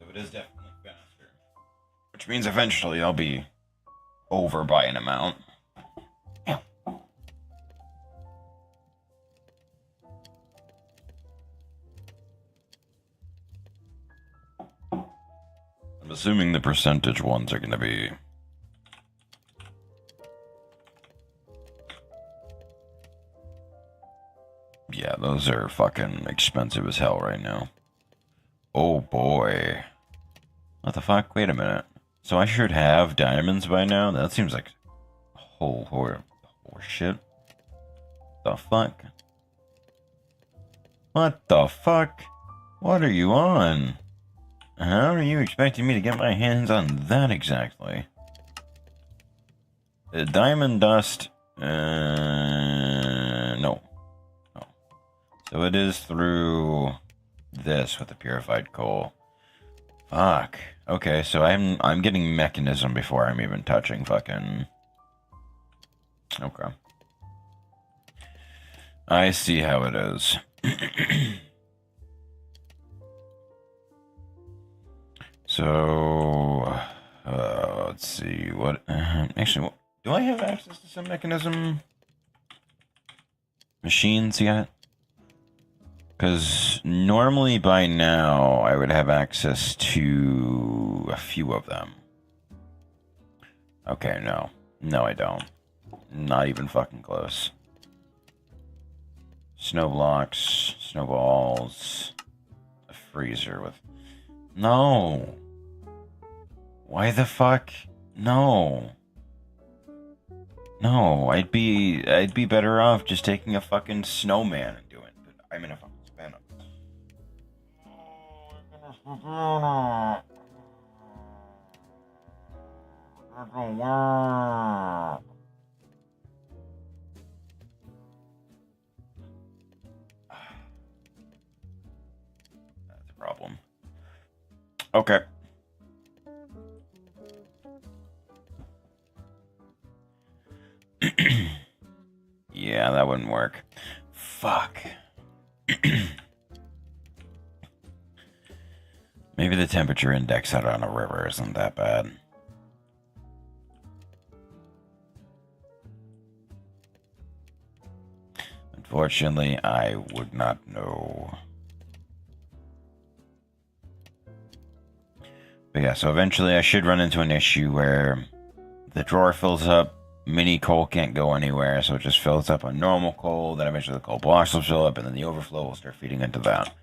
So it is definitely faster. Which means eventually I'll be over by an amount. I'm assuming the percentage ones are going to be... Yeah, those are fucking expensive as hell right now. Oh boy. What the fuck? Wait a minute. So I should have diamonds by now? That seems like whole shit. The fuck? What the fuck? What are you on? How are you expecting me to get my hands on that exactly? Diamond dust? No. So it is through this with the purified coal. Fuck. Okay, so I'm getting mechanism before I'm even touching fucking... Okay. I see how it is. So, let's see, what, actually, do I have access to some mechanism machines yet? Because normally by now I would have access to a few of them. Okay, no. No, I don't. Not even fucking close. Snow blocks, snowballs, a freezer with... No! Why the fuck? No. No, I'd be better off just taking a fucking snowman and doing it. I'm in a fucking span up. That's a problem. Okay. Yeah, that wouldn't work. Fuck. Maybe the temperature index out on a river isn't that bad. Unfortunately, I would not know. But yeah, so eventually I should run into an issue where the drawer fills up, mini coal can't go anywhere, so it just fills up on normal coal, then eventually the coal blocks will fill up, and then the overflow will start feeding into that.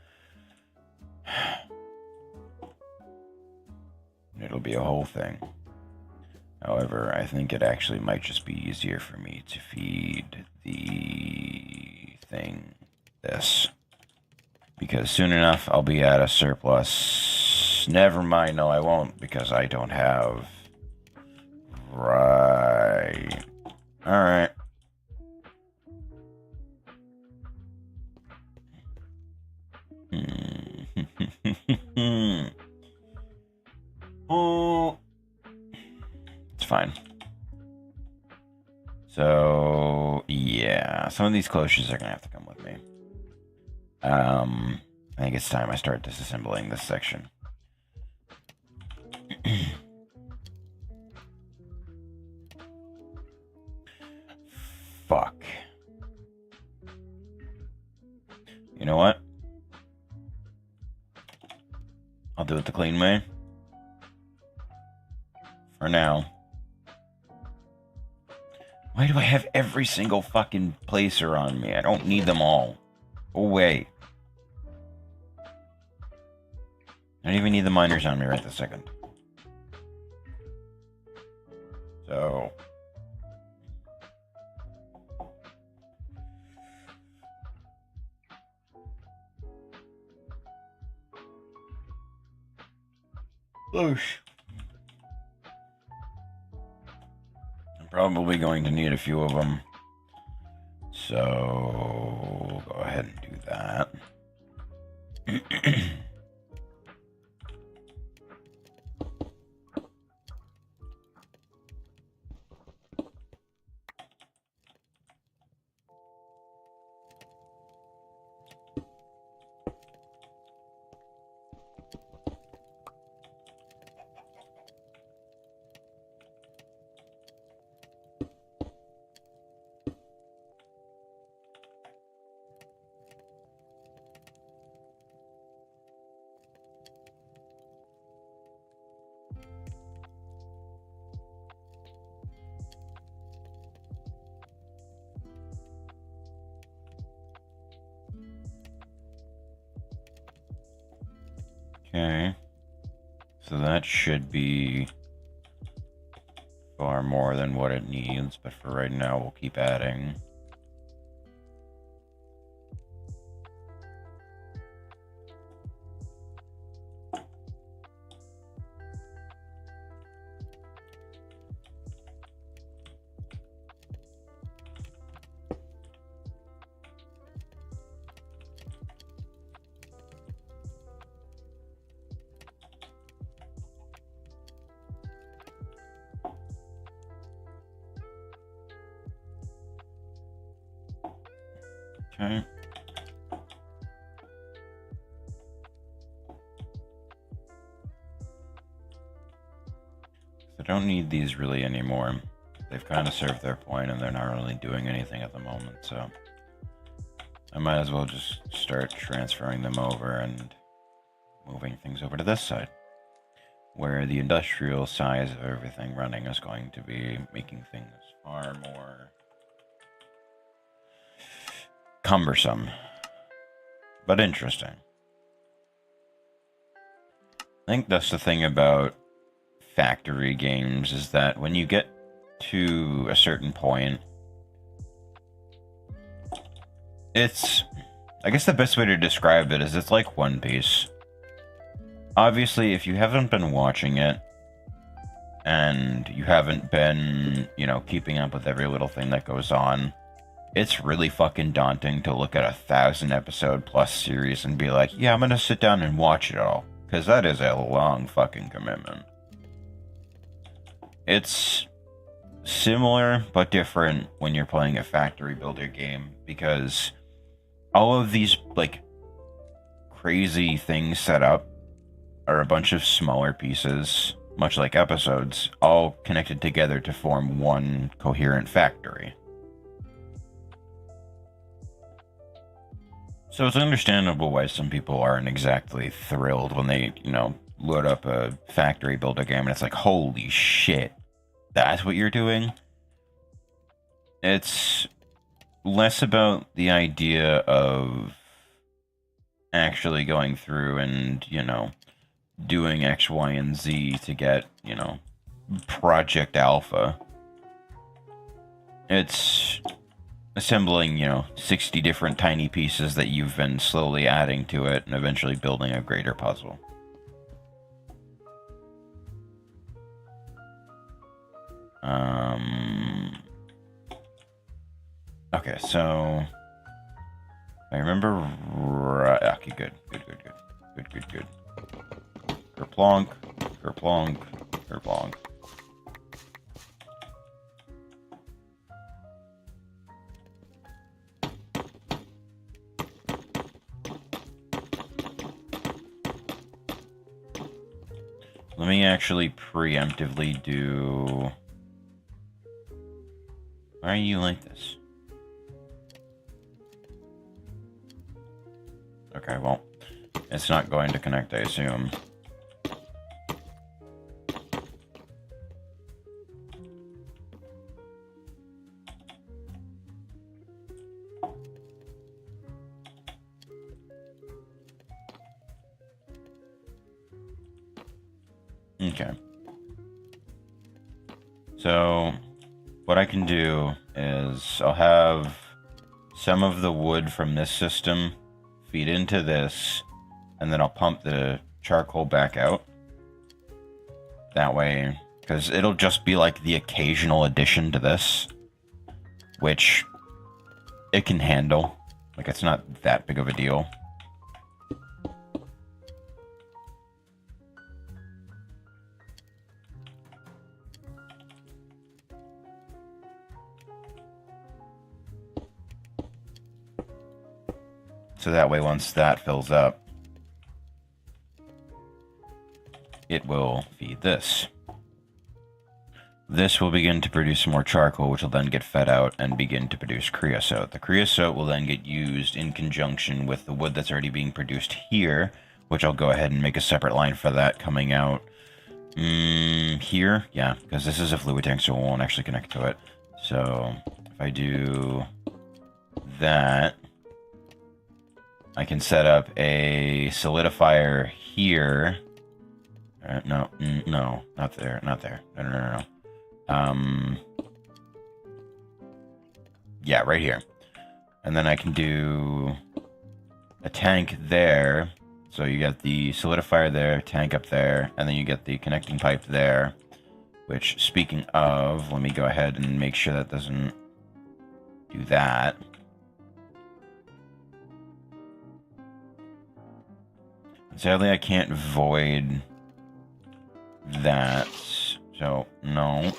be a whole thing. However, I think it actually might just be easier for me to feed the thing this. Because soon enough, I'll be at a surplus. Never mind, no, I won't, because I don't have... Right. Alright. Oh, it's fine. So, yeah, some of these cloches are gonna have to come with me. I think it's time I start disassembling this section. Fuck. You know what? I'll do it the clean way. For now. Why do I have every single fucking placer on me? I don't need them all. Go away. I don't even need the miners on me right this second. So... Oosh. I'm probably going to need a few of them. So, go ahead and do that. Okay, so that should be far more than what it needs, but for right now we'll keep adding. Okay. I don't need these really anymore. They've kind of served their point and they're not really doing anything at the moment, so I might as well just start transferring them over and moving things over to this side, where the industrial size of everything running is going to be making things far more cumbersome, but interesting. I think that's the thing about factory games, is that when you get to a certain point, it's... I guess the best way to describe it is it's like One Piece. Obviously, if you haven't been watching it, and you haven't been, you know, keeping up with every little thing that goes on, it's really fucking daunting to look at a 1,000-episode plus series and be like, yeah, I'm gonna sit down and watch it all. Because that is a long fucking commitment. It's similar, but different when you're playing a factory builder game, because all of these, like, crazy things set up are a bunch of smaller pieces, much like episodes, all connected together to form one coherent factory. So it's understandable why some people aren't exactly thrilled when they, you know, load up a factory builder game and it's like, holy shit, that's what you're doing? It's less about the idea of actually going through and, you know, doing X, Y, and Z to get, you know, Project Alpha. It's assembling, you know, 60 different tiny pieces that you've been slowly adding to it and eventually building a greater puzzle. Okay, so I remember right. Okay, good. Kerplonk, kerplonk, kerplonk. Let me actually preemptively do... Why are you like this? Okay, well, it's not going to connect, I assume. Okay. So, what I can do is I'll have some of the wood from this system feed into this, and then I'll pump the charcoal back out. That way, because it'll just be like the occasional addition to this, which it can handle. Like, it's not that big of a deal. So that way, once that fills up, it will feed this. This will begin to produce more charcoal, which will then get fed out and begin to produce creosote. The creosote will then get used in conjunction with the wood that's already being produced here, which I'll go ahead and make a separate line for that coming out here. Yeah, because this is a fluid tank, so it won't actually connect to it. So if I do that, I can set up a solidifier here. No, not there, not there. No. Yeah, right here. And then I can do a tank there. So you get the solidifier there, tank up there, and then you get the connecting pipe there. Which, speaking of, let me go ahead and make sure that doesn't do that. Sadly, I can't void that, so no.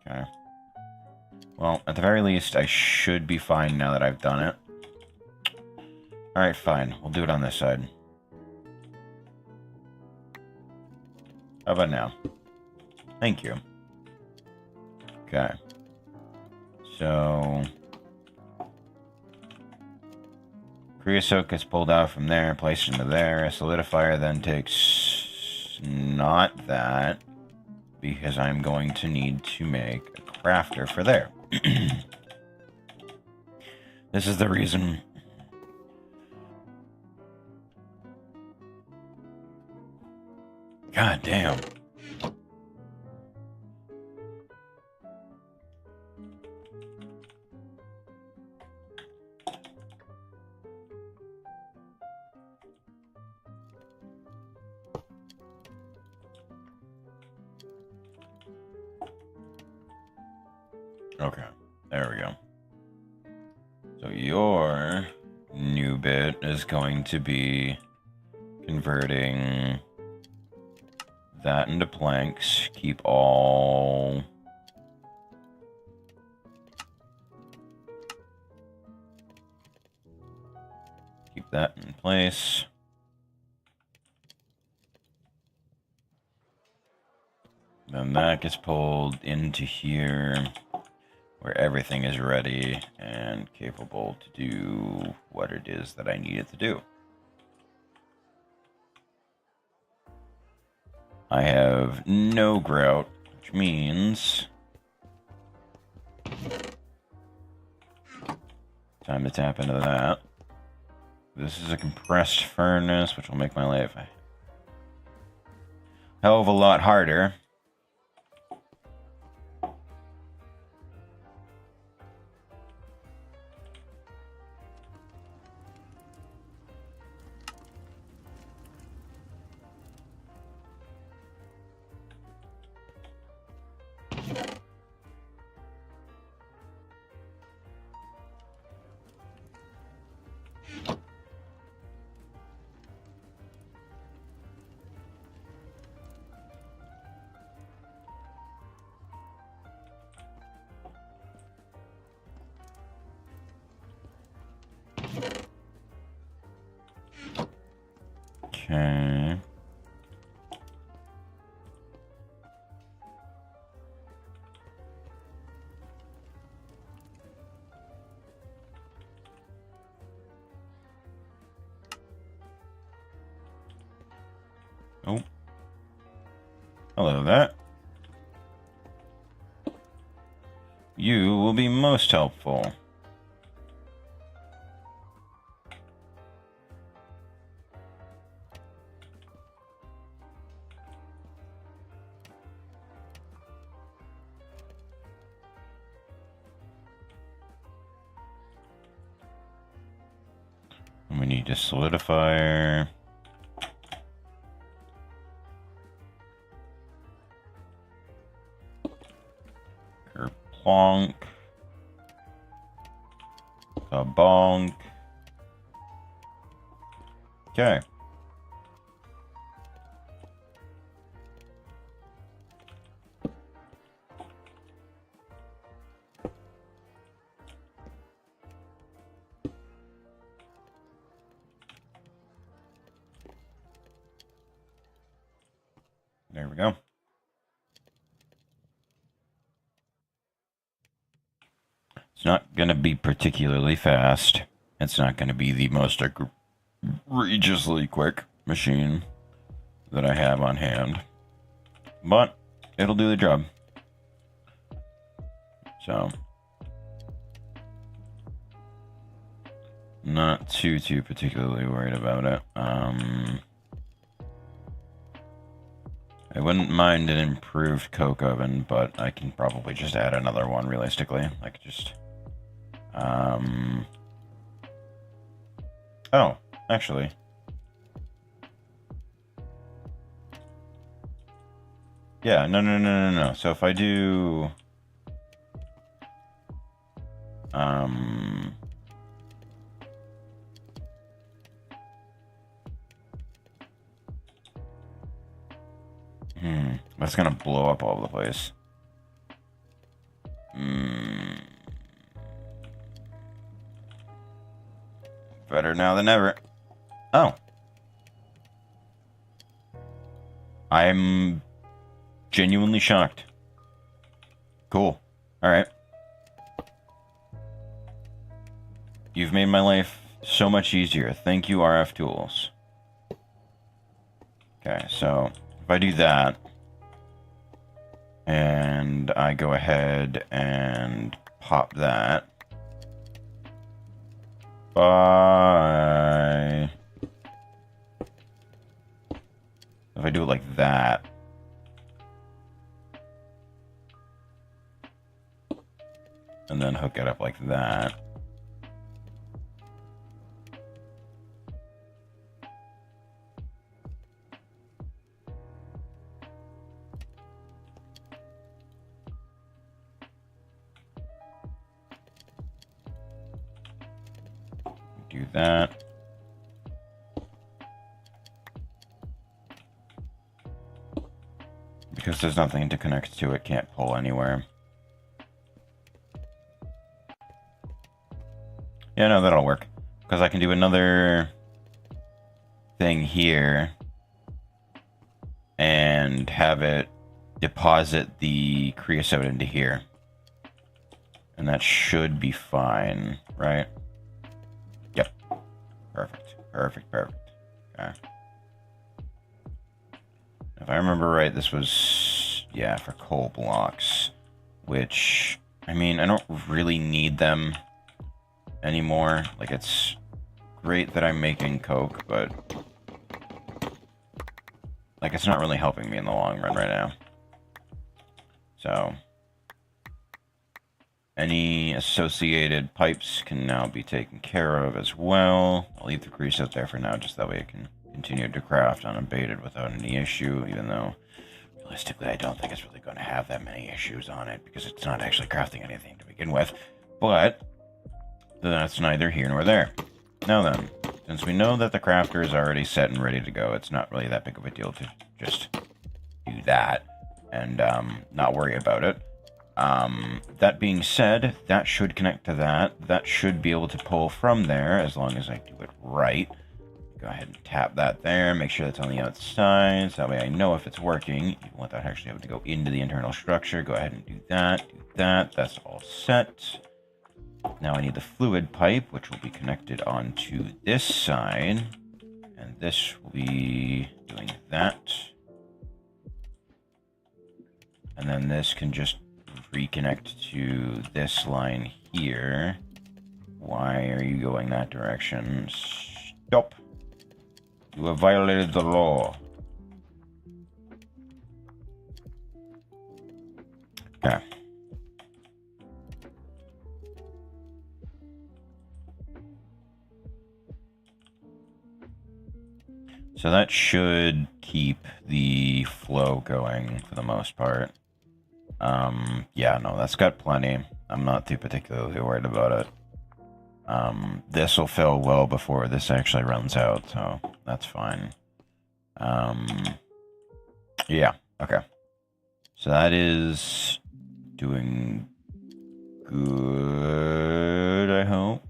Okay. Well, at the very least, I should be fine now that I've done it. Alright, fine. We'll do it on this side. How about now? Thank you. Okay. So... creosote gets pulled out from there, placed into there. A solidifier then takes not that, because I'm going to need to make a crafter for there. This is the reason... God damn. Okay, there we go. So your new bit is going to be converting that into planks. Keep all... keep that in place. Then that gets pulled into here, where everything is ready and capable to do what it is that I need it to do. I have no grout, which means Time to tap into that. This is a compressed furnace, which will make my life a hell of a lot harder. Okay. Oh. Hello there. You will be most helpful. We need a solidifier. Kerplonk. Kabonk. Okay. There we go. It's not going to be particularly fast. It's not going to be the most egregiously quick machine that I have on hand. But it'll do the job. So, not too particularly worried about it. I wouldn't mind an improved coke oven, but I can probably just add another one realistically. I could just... Oh, actually. Yeah, no. So if I do... That's gonna blow up all over the place. Better now than ever. Oh. I'm genuinely shocked. Cool. Alright. You've made my life so much easier. Thank you, RF Tools. Okay, so if I do that, and I go ahead and pop that. Bye. If I do it like that. And then hook it up like that. Do that. Because there's nothing to connect to, it can't pull anywhere. Yeah, no, that'll work. Because I can do another thing here and have it deposit the creosote into here. And that should be fine, right? Yep. Perfect. Okay. If I remember right, this was, yeah, for coal blocks. Which, I mean, I don't really need them. anymore. Like, it's great that I'm making coke, but like, it's not really helping me in the long run right now. So any associated pipes can now be taken care of as well. I'll leave the grease out there for now, just that way it can continue to craft unabated without any issue, even though realistically I don't think it's really going to have that many issues on it, because it's not actually crafting anything to begin with. But that's neither here nor there. Now then, since we know that the crafter is already set and ready to go, it's not really that big of a deal to just do that and not worry about it. That being said, that should connect to that. That should be able to pull from there, as long as I do it right. Go ahead and tap that there, make sure that's on the outside, so that way I know if it's working, even without actually having to go into the internal structure. Go ahead and do that, that's all set. Now I need the fluid pipe, which will be connected onto this side, and this will be doing that. And then this can just reconnect to this line here. Why are you going that direction? Stop! You have violated the law. Okay. So that should keep the flow going for the most part. Yeah, no, that's got plenty. I'm not too particularly worried about it. This will fill well before this actually runs out, so that's fine. Yeah, okay. So that is doing good, I hope.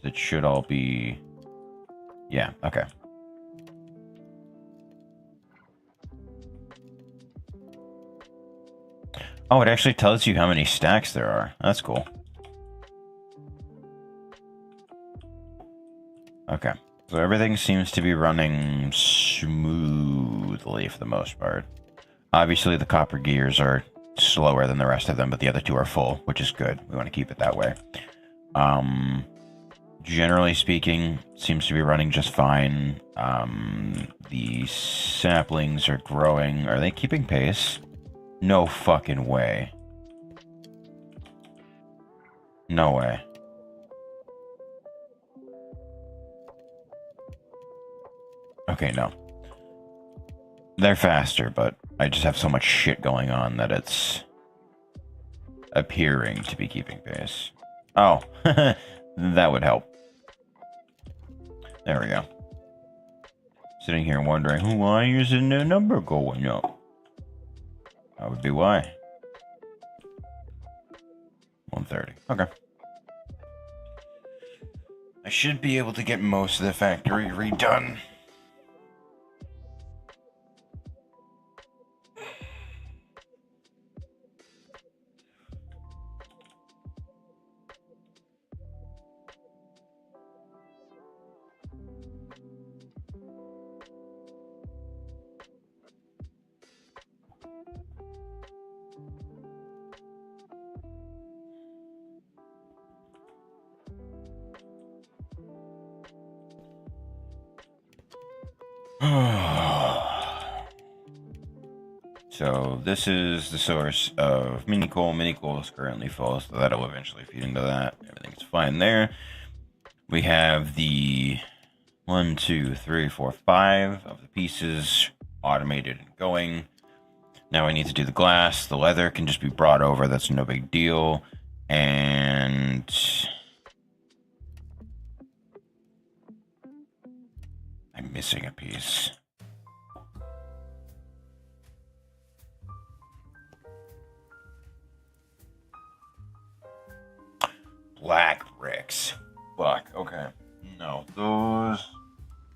It should all be... Yeah, okay. Oh, it actually tells you how many stacks there are. That's cool. Okay. So everything seems to be running smoothly for the most part. Obviously, the copper gears are slower than the rest of them, but the other two are full, which is good. We want to keep it that way. Generally speaking, seems to be running just fine. The saplings are growing. Are they keeping pace? No fucking way. No way. Okay, no. They're faster, but I just have so much shit going on that it's appearing to be keeping pace. Oh, that would help. There we go. Sitting here wondering, why isn't the number going up? That would be why. 130. Okay. I should be able to get most of the factory redone. So this is the source of mini coal. Mini coal is currently full, so that'll eventually feed into that. Everything's fine there. We have the 1, 2, 3, 4, 5 of the pieces automated and going. Now I need to do the glass. The leather can just be brought over. That's no big deal. And I'm missing a piece. Black bricks. Fuck, okay. No,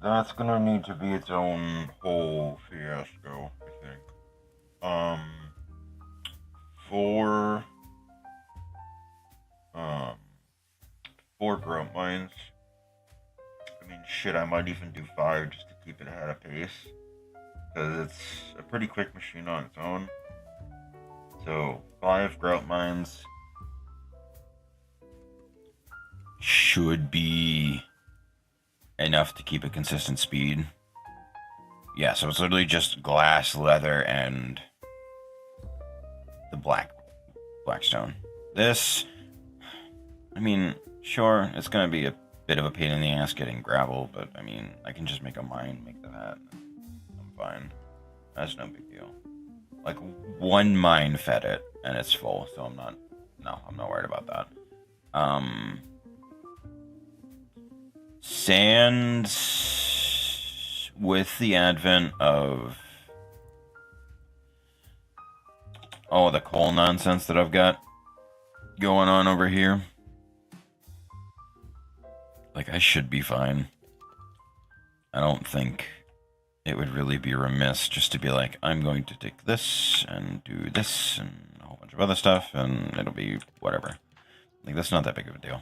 that's gonna need to be its own whole fiasco, I think. Four grow mines. I mean, shit, I might even do 5 just to keep it ahead of pace. Because it's a pretty quick machine on its own. So, 5 grout mines. should be enough to keep a consistent speed. Yeah, so it's literally just glass, leather, and the blackstone. This, I mean, sure, it's gonna be a bit of a pain in the ass getting gravel, but I mean, I can just make a mine, make that. I'm fine. That's no big deal. Like, one mine fed it, and it's full, so I'm not worried about that. Sand, with the advent of all the coal nonsense that I've got going on over here, like, I should be fine. I don't think it would really be remiss just to be like, I'm going to take this and do this and a whole bunch of other stuff, and it'll be whatever. Like, that's not that big of a deal.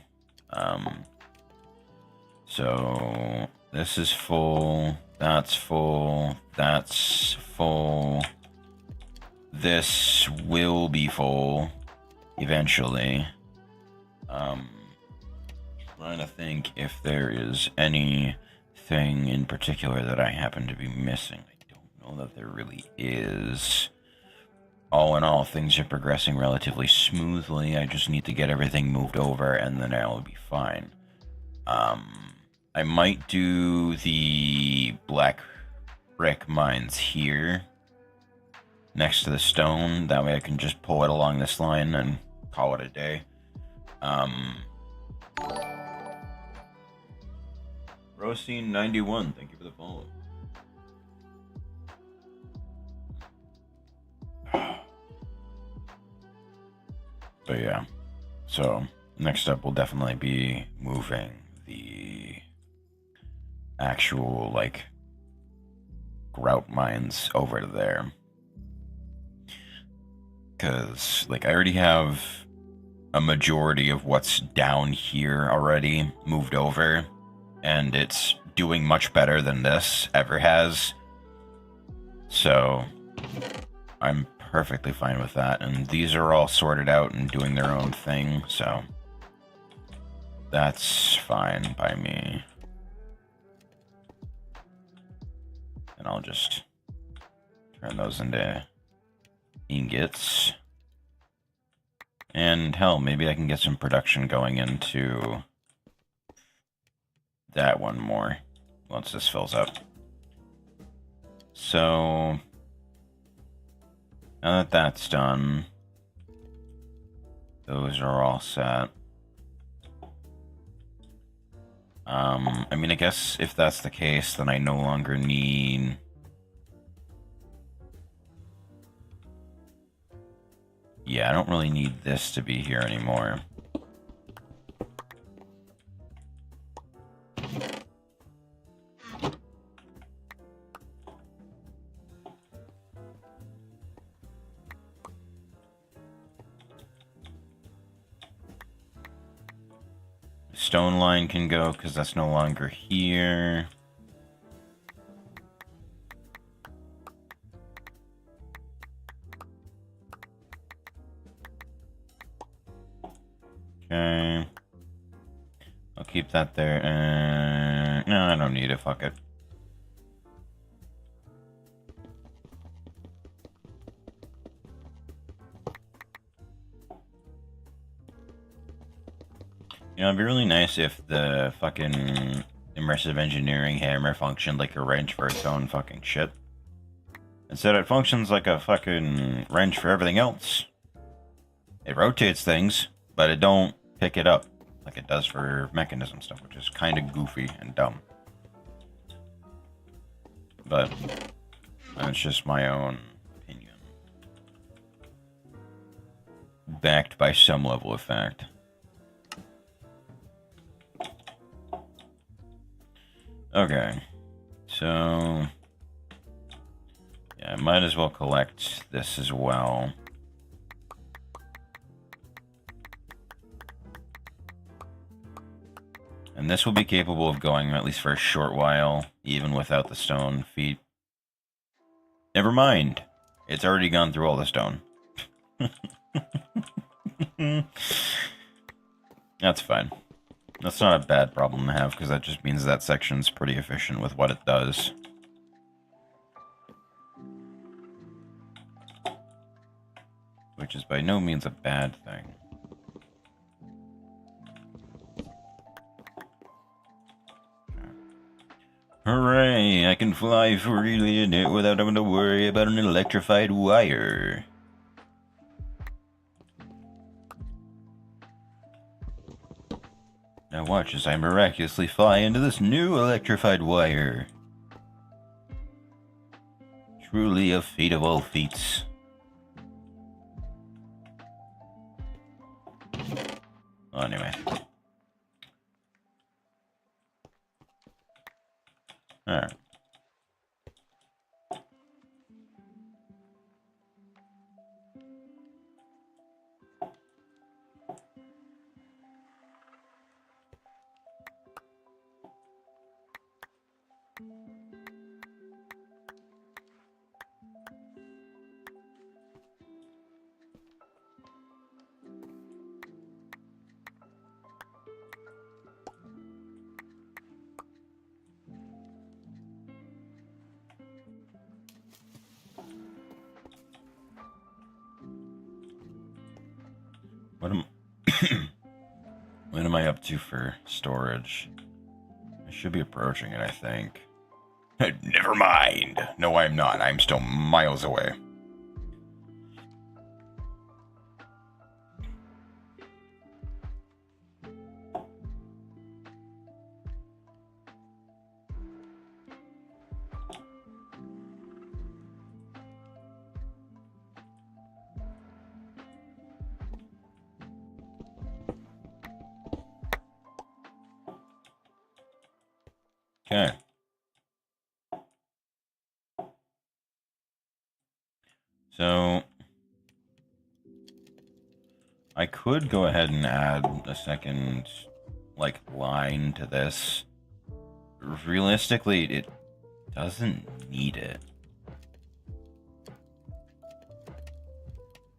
So this is full, that's full, that's full. This will be full eventually. Trying to think if there is anything in particular that I happen to be missing. I don't know that there really is. All in all, things are progressing relatively smoothly. I just need to get everything moved over, and then I'll be fine. I might do the black brick mines here, next to the stone. That way I can just pull it along this line and call it a day. Rosine91, thank you for the follow. But yeah, so next up will definitely be moving the actual, like, grout mines over to there. Because, like, I already have a majority of what's down here already moved over, and it's doing much better than this ever has. So I'm perfectly fine with that, and these are all sorted out and doing their own thing, so that's fine by me. And I'll just turn those into ingots. And hell, maybe I can get some production going into that one more once this fills up. So now that that's done, those are all set. I mean, I guess if that's the case, then I no longer need... Yeah, I don't really need this to be here anymore. Stone line can go because that's no longer here. Okay. I'll keep that there. No, I don't need it. Fuck it. You know, it'd be really nice if the fucking immersive engineering hammer functioned like a wrench for its own fucking shit. Instead, it functions like a fucking wrench for everything else. It rotates things, but it don't pick it up like it does for mechanism stuff, which is kind of goofy and dumb. But that's just my own opinion, backed by some level of fact. Okay, so yeah, I might as well collect this as well. And this will be capable of going at least for a short while, even without the stone feet. Never mind, it's already gone through all the stone. That's fine. That's not a bad problem to have, because that just means that section's pretty efficient with what it does. Which is by no means a bad thing. Hooray! I can fly freely in it without having to worry about an electrified wire. Now watch as I miraculously fly into this new electrified wire. Truly a feat of all feats. Well, anyway. Alright. What am I up to for storage? I should be approaching it, I think. Never mind. No, I'm not. I'm still miles away. Okay. So, I could go ahead and add a second, like, line to this. Realistically, it doesn't need it.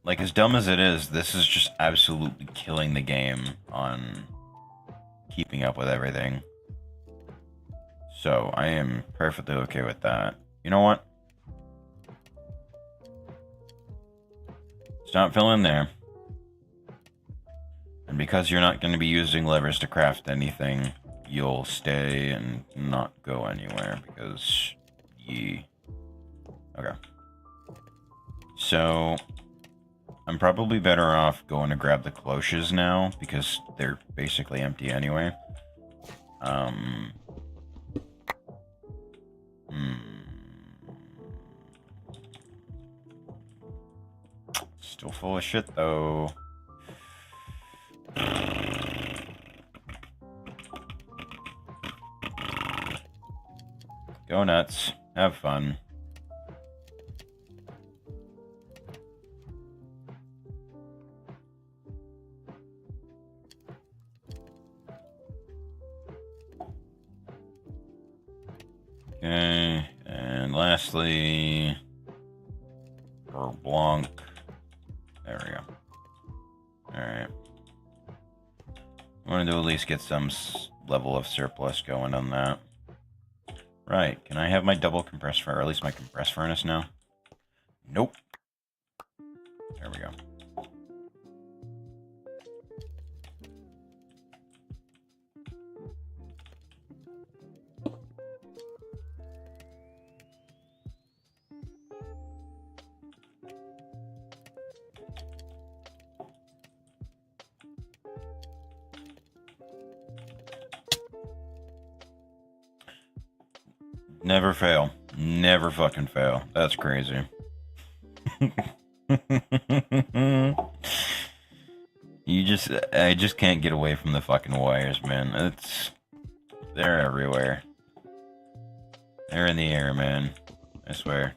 Like, as dumb as it is, this is just absolutely killing the game on keeping up with everything. So, I am perfectly okay with that. You know what? Stop filling there. And because you're not going to be using levers to craft anything, you'll stay and not go anywhere, because Okay. So, I'm probably better off going to grab the cloches now, because they're basically empty anyway. Still full of shit, though. Go nuts. Have fun. Okay, and lastly, Blanc. There we go. Alright. I wanted to at least get some level of surplus going on that. Right, can I have my double compressed furnace, or at least my compressed furnace now? Nope. There we go. Never fail. Never fucking fail. That's crazy. I just can't get away from the fucking wires, man. They're everywhere. They're in the air, man. I swear.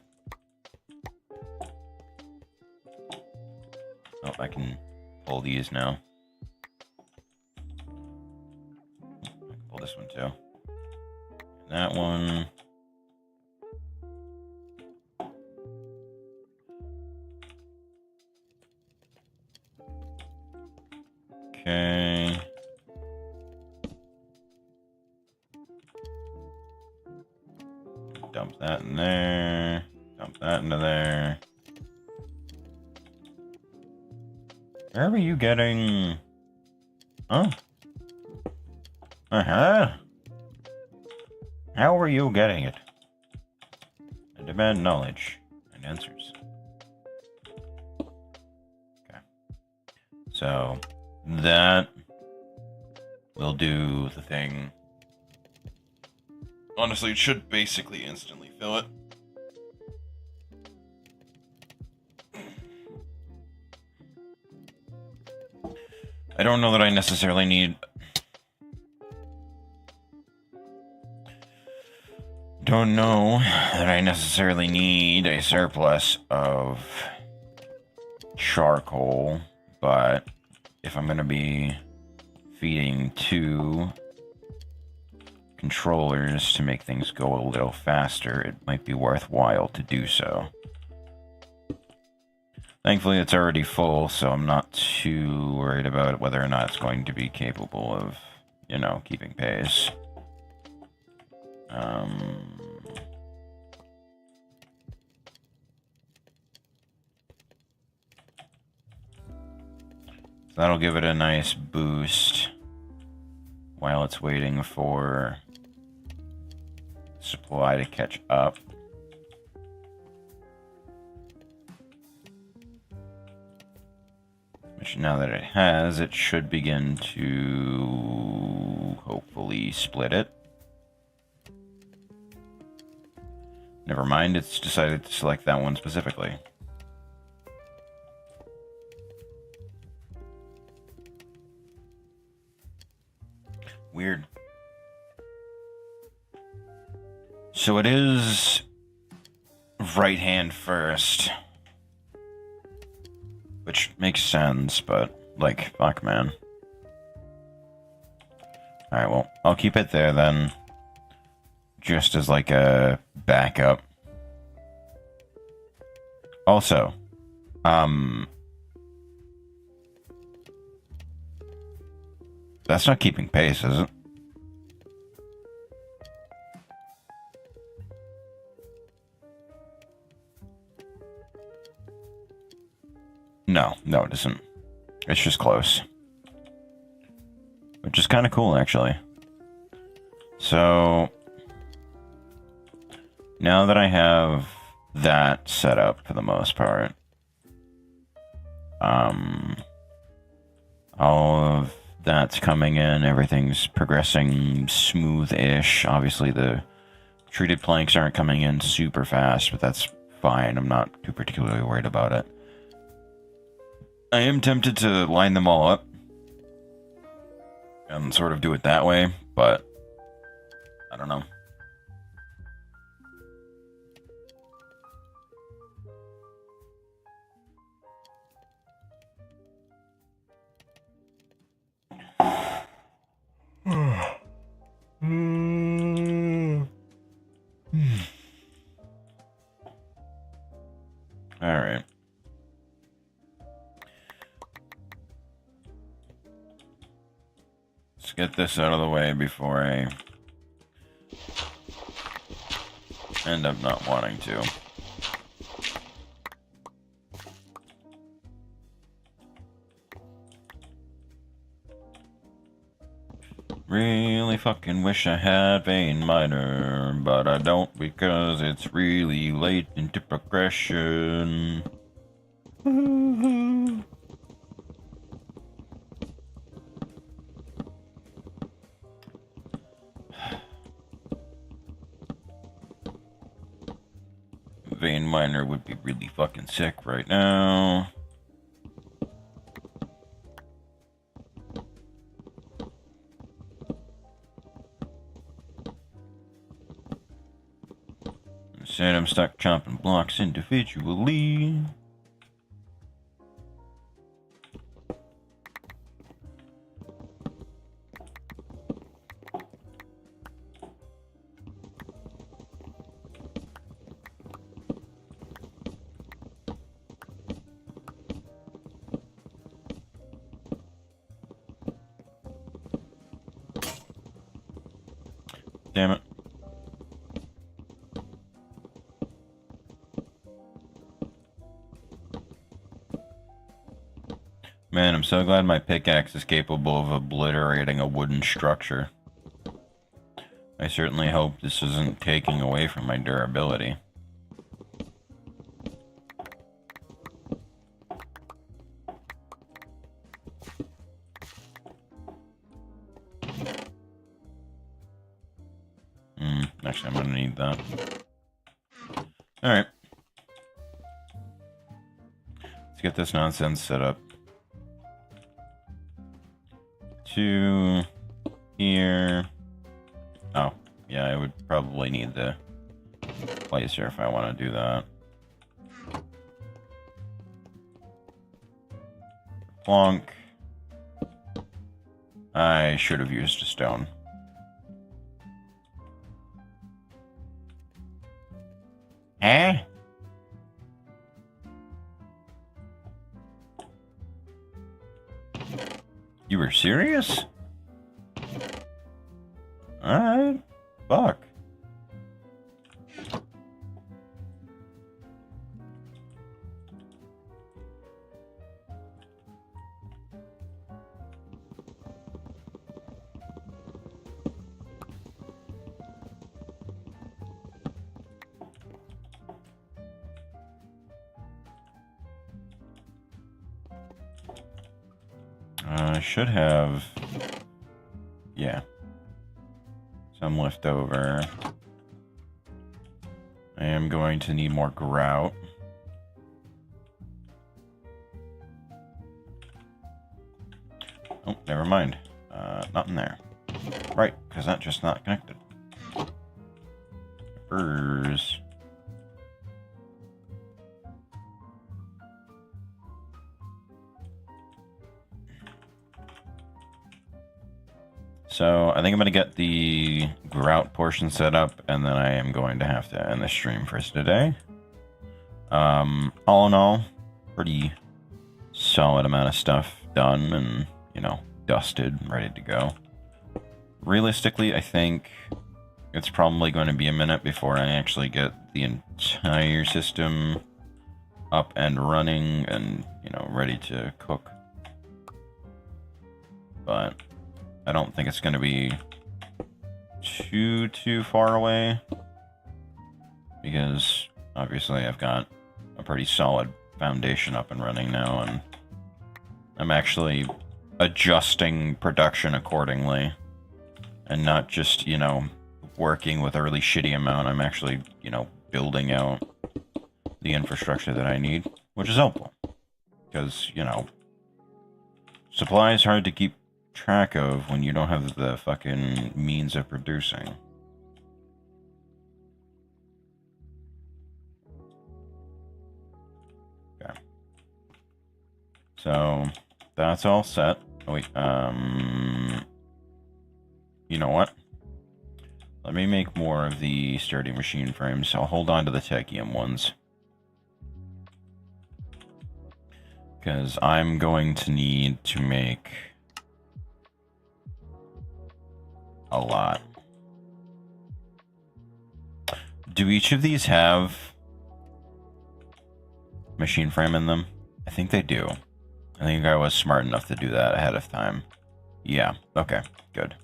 Oh, I can pull these now. I can pull this one too. And that one. Okay. in there. Dump that into there. Where were you getting... Huh? Uh-huh. How were you getting it? I demand knowledge and answers. Okay. So, that will do the thing. Honestly, it should basically instantly fill it. I don't know that I necessarily need... Don't know that I necessarily need a surplus of charcoal, but if I'm going to be feeding 2 controllers to make things go a little faster, it might be worthwhile to do so. Thankfully, it's already full, so I'm not too worried about whether or not it's going to be capable of, you know, keeping pace. So that'll give it a nice boost while it's waiting for supply to catch up. Which now that it has, it should begin to hopefully split it. Never mind, it's decided to select that one specifically. Weird. So it is right hand first. Which makes sense, but, like, fuck, man. Alright, well, I'll keep it there then. Just as, like, a backup. Also, that's not keeping pace, is it? No, it isn't. It's just close. Which is kind of cool, actually. So, now that I have that set up for the most part, all of that's coming in, everything's progressing smooth-ish. Obviously, the treated planks aren't coming in super fast, but that's fine. I'm not too particularly worried about it. I am tempted to line them all up and sort of do it that way, but I don't know. All right. Let's get this out of the way before I end up not wanting to. Really fucking wish I had vein miner, but I don't because it's really late into progression. Woohoo! Vein miner would be really fucking sick right now. Instead, I'm stuck chopping blocks individually. Damn it. Man, I'm so glad my pickaxe is capable of obliterating a wooden structure. I certainly hope this isn't taking away from my durability. Actually, I'm gonna need that. Alright. Let's get this nonsense set up. 2 here. Oh, yeah, I would probably need the placer if I want to do that. Plonk. I should have used a stone. Eh? You were serious? Alright. Fuck. I should have, yeah, some left over. I am going to need more grout. Oh, never mind. Not in there. Right, because that's just not connected. Burrs. So, I think I'm going to get the grout portion set up, and then I am going to have to end the stream for today. All in all, pretty solid amount of stuff done and, you know, dusted, ready to go. Realistically, I think it's probably going to be a minute before I actually get the entire system up and running and, you know, ready to cook. But I don't think it's going to be too far away, because obviously I've got a pretty solid foundation up and running now, and I'm actually adjusting production accordingly, and not just, you know, working with a really shitty amount. I'm actually, you know, building out the infrastructure that I need, which is helpful, because, you know, supply is hard to keep track of when you don't have the fucking means of producing. Okay. So, that's all set. Oh, wait, you know what? Let me make more of the sturdy machine frames. I'll hold on to the Techin ones, because I'm going to need to make a lot. Do each of these have machine frame in them? I think they do. I think I was smart enough to do that ahead of time. Yeah, okay, good.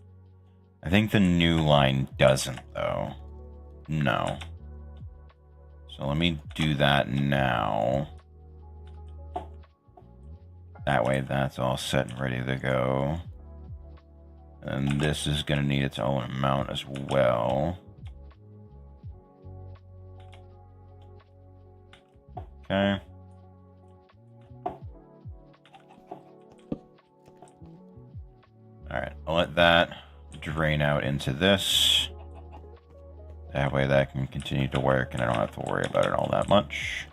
I think the new line doesn't, though. No. So let me do that now. That way that's all set and ready to go. And this is going to need its own amount as well. Okay. Alright, I'll let that drain out into this. That way that can continue to work and I don't have to worry about it all that much.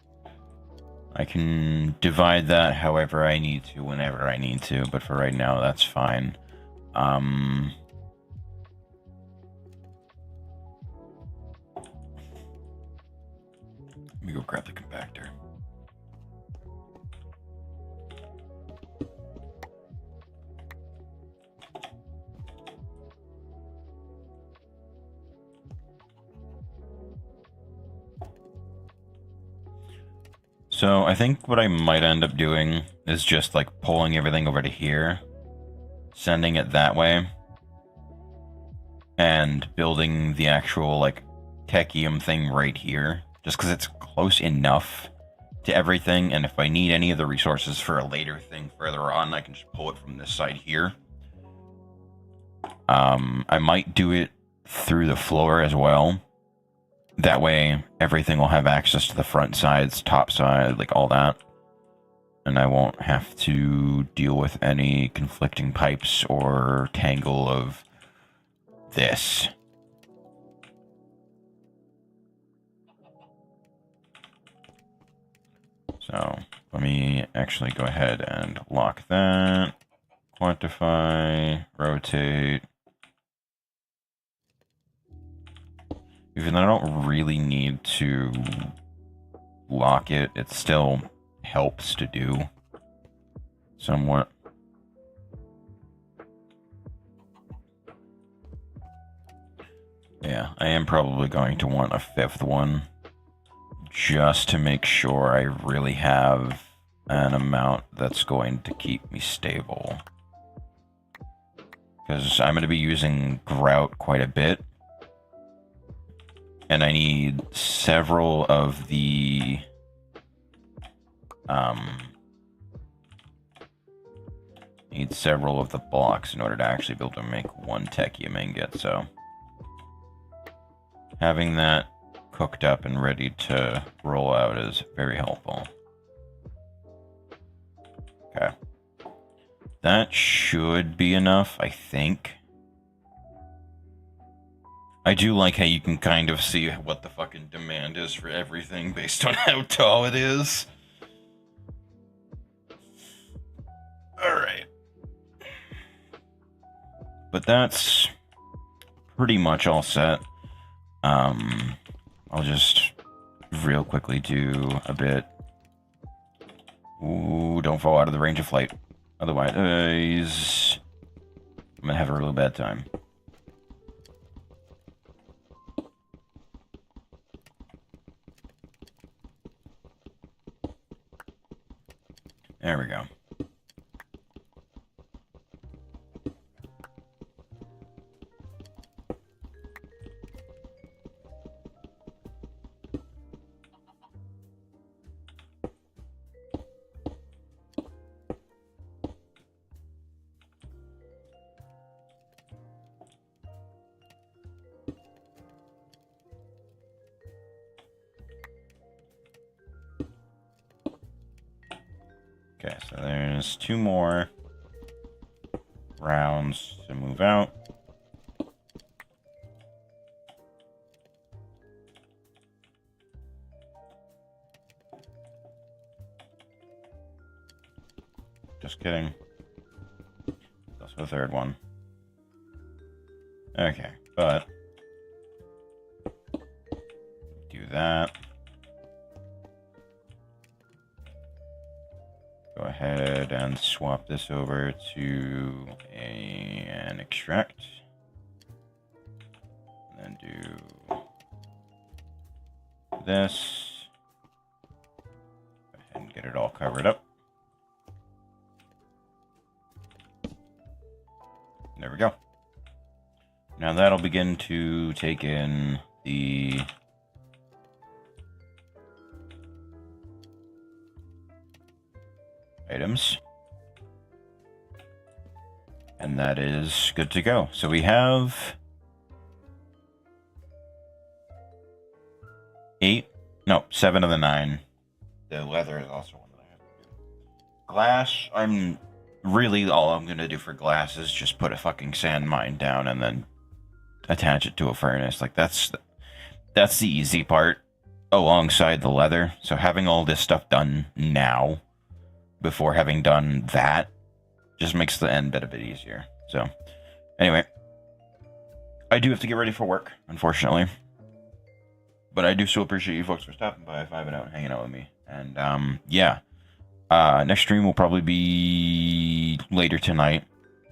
I can divide that however I need to, whenever I need to, but for right now that's fine. Let me go grab the compactor. So So I think what I might end up doing is just like pulling everything over to here, sending it that way, and building the actual like techium thing right here, just because it's close enough to everything, and if I need any of the resources for a later thing further on, I can just pull it from this side here. I might do it through the floor as well. That way, everything will have access to the front sides, top side, like all that. And I won't have to deal with any conflicting pipes or tangle of this. So, let me actually go ahead and lock that. Quantify, rotate. Even though I don't really need to lock it, it still helps to do somewhat. Yeah, I am probably going to want a fifth one, just to make sure I really have an amount that's going to keep me stable. Because I'm going to be using grout quite a bit. And I need several of the blocks in order to actually be able to make one techium ingot, so having that cooked up and ready to roll out is very helpful. Okay. That should be enough, I think. I do like how you can kind of see what the fucking demand is for everything based on how tall it is. Alright. But that's pretty much all set. I'll just real quickly do a bit. Ooh, don't fall out of the range of flight. Otherwise, I'm gonna have a real bad time. There we go. Okay, so there's 2 more rounds to move out. Just kidding. That's the 3rd one. Okay, but do that. Go ahead and swap this over to an extract. And then do this. Go ahead and get it all covered up. There we go. Now that'll begin to take in the items. And that is good to go. So we have 7 of the 9. The leather is also one that I have to do. Glass, all I'm gonna do for glass is just put a fucking sand mine down and then attach it to a furnace. Like that's the easy part alongside the leather. So having all this stuff done now before having done that just makes the end bit a bit easier. So anyway, I do have to get ready for work, unfortunately. But I do still appreciate you folks for stopping by, vibing out, and hanging out with me. And yeah. Next stream will probably be later tonight,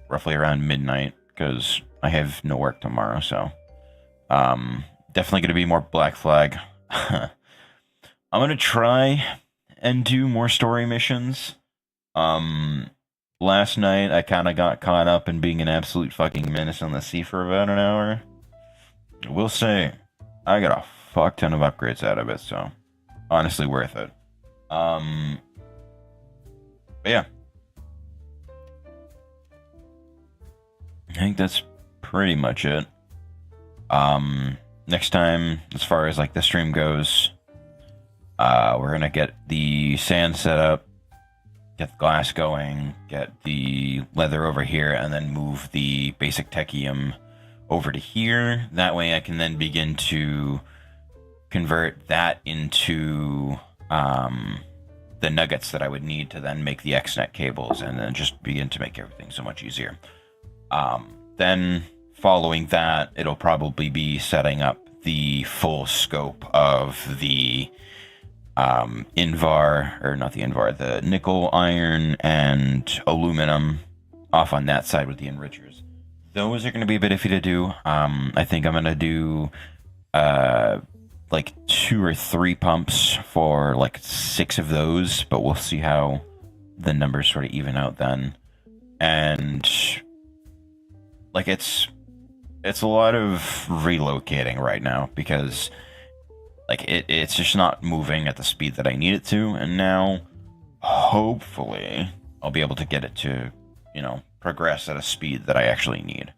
roughly around midnight, because I have no work tomorrow, so definitely going to be more Black Flag. I'm going to try and do more story missions. Last night I kind of got caught up in being an absolute fucking menace on the sea for about an hour. I will say, I got a fuck ton of upgrades out of it, so honestly worth it. But yeah. I think that's pretty much it. Next time, as far as like the stream goes, we're gonna get the sand set up, get the glass going, get the leather over here, and then move the basic techium over to here. That way I can then begin to convert that into the nuggets that I would need to then make the XNet cables, and then just begin to make everything so much easier. Then following that, it'll probably be setting up the full scope of the the nickel, iron, and aluminum off on that side with the enrichers. Those are going to be a bit iffy to do. I think I'm going to do like 2 or 3 pumps for like 6 of those, but we'll see how the numbers sort of even out then. And like it's a lot of relocating right now because like it's just not moving at the speed that I need it to, and now hopefully I'll be able to get it to, you know, progress at a speed that I actually need.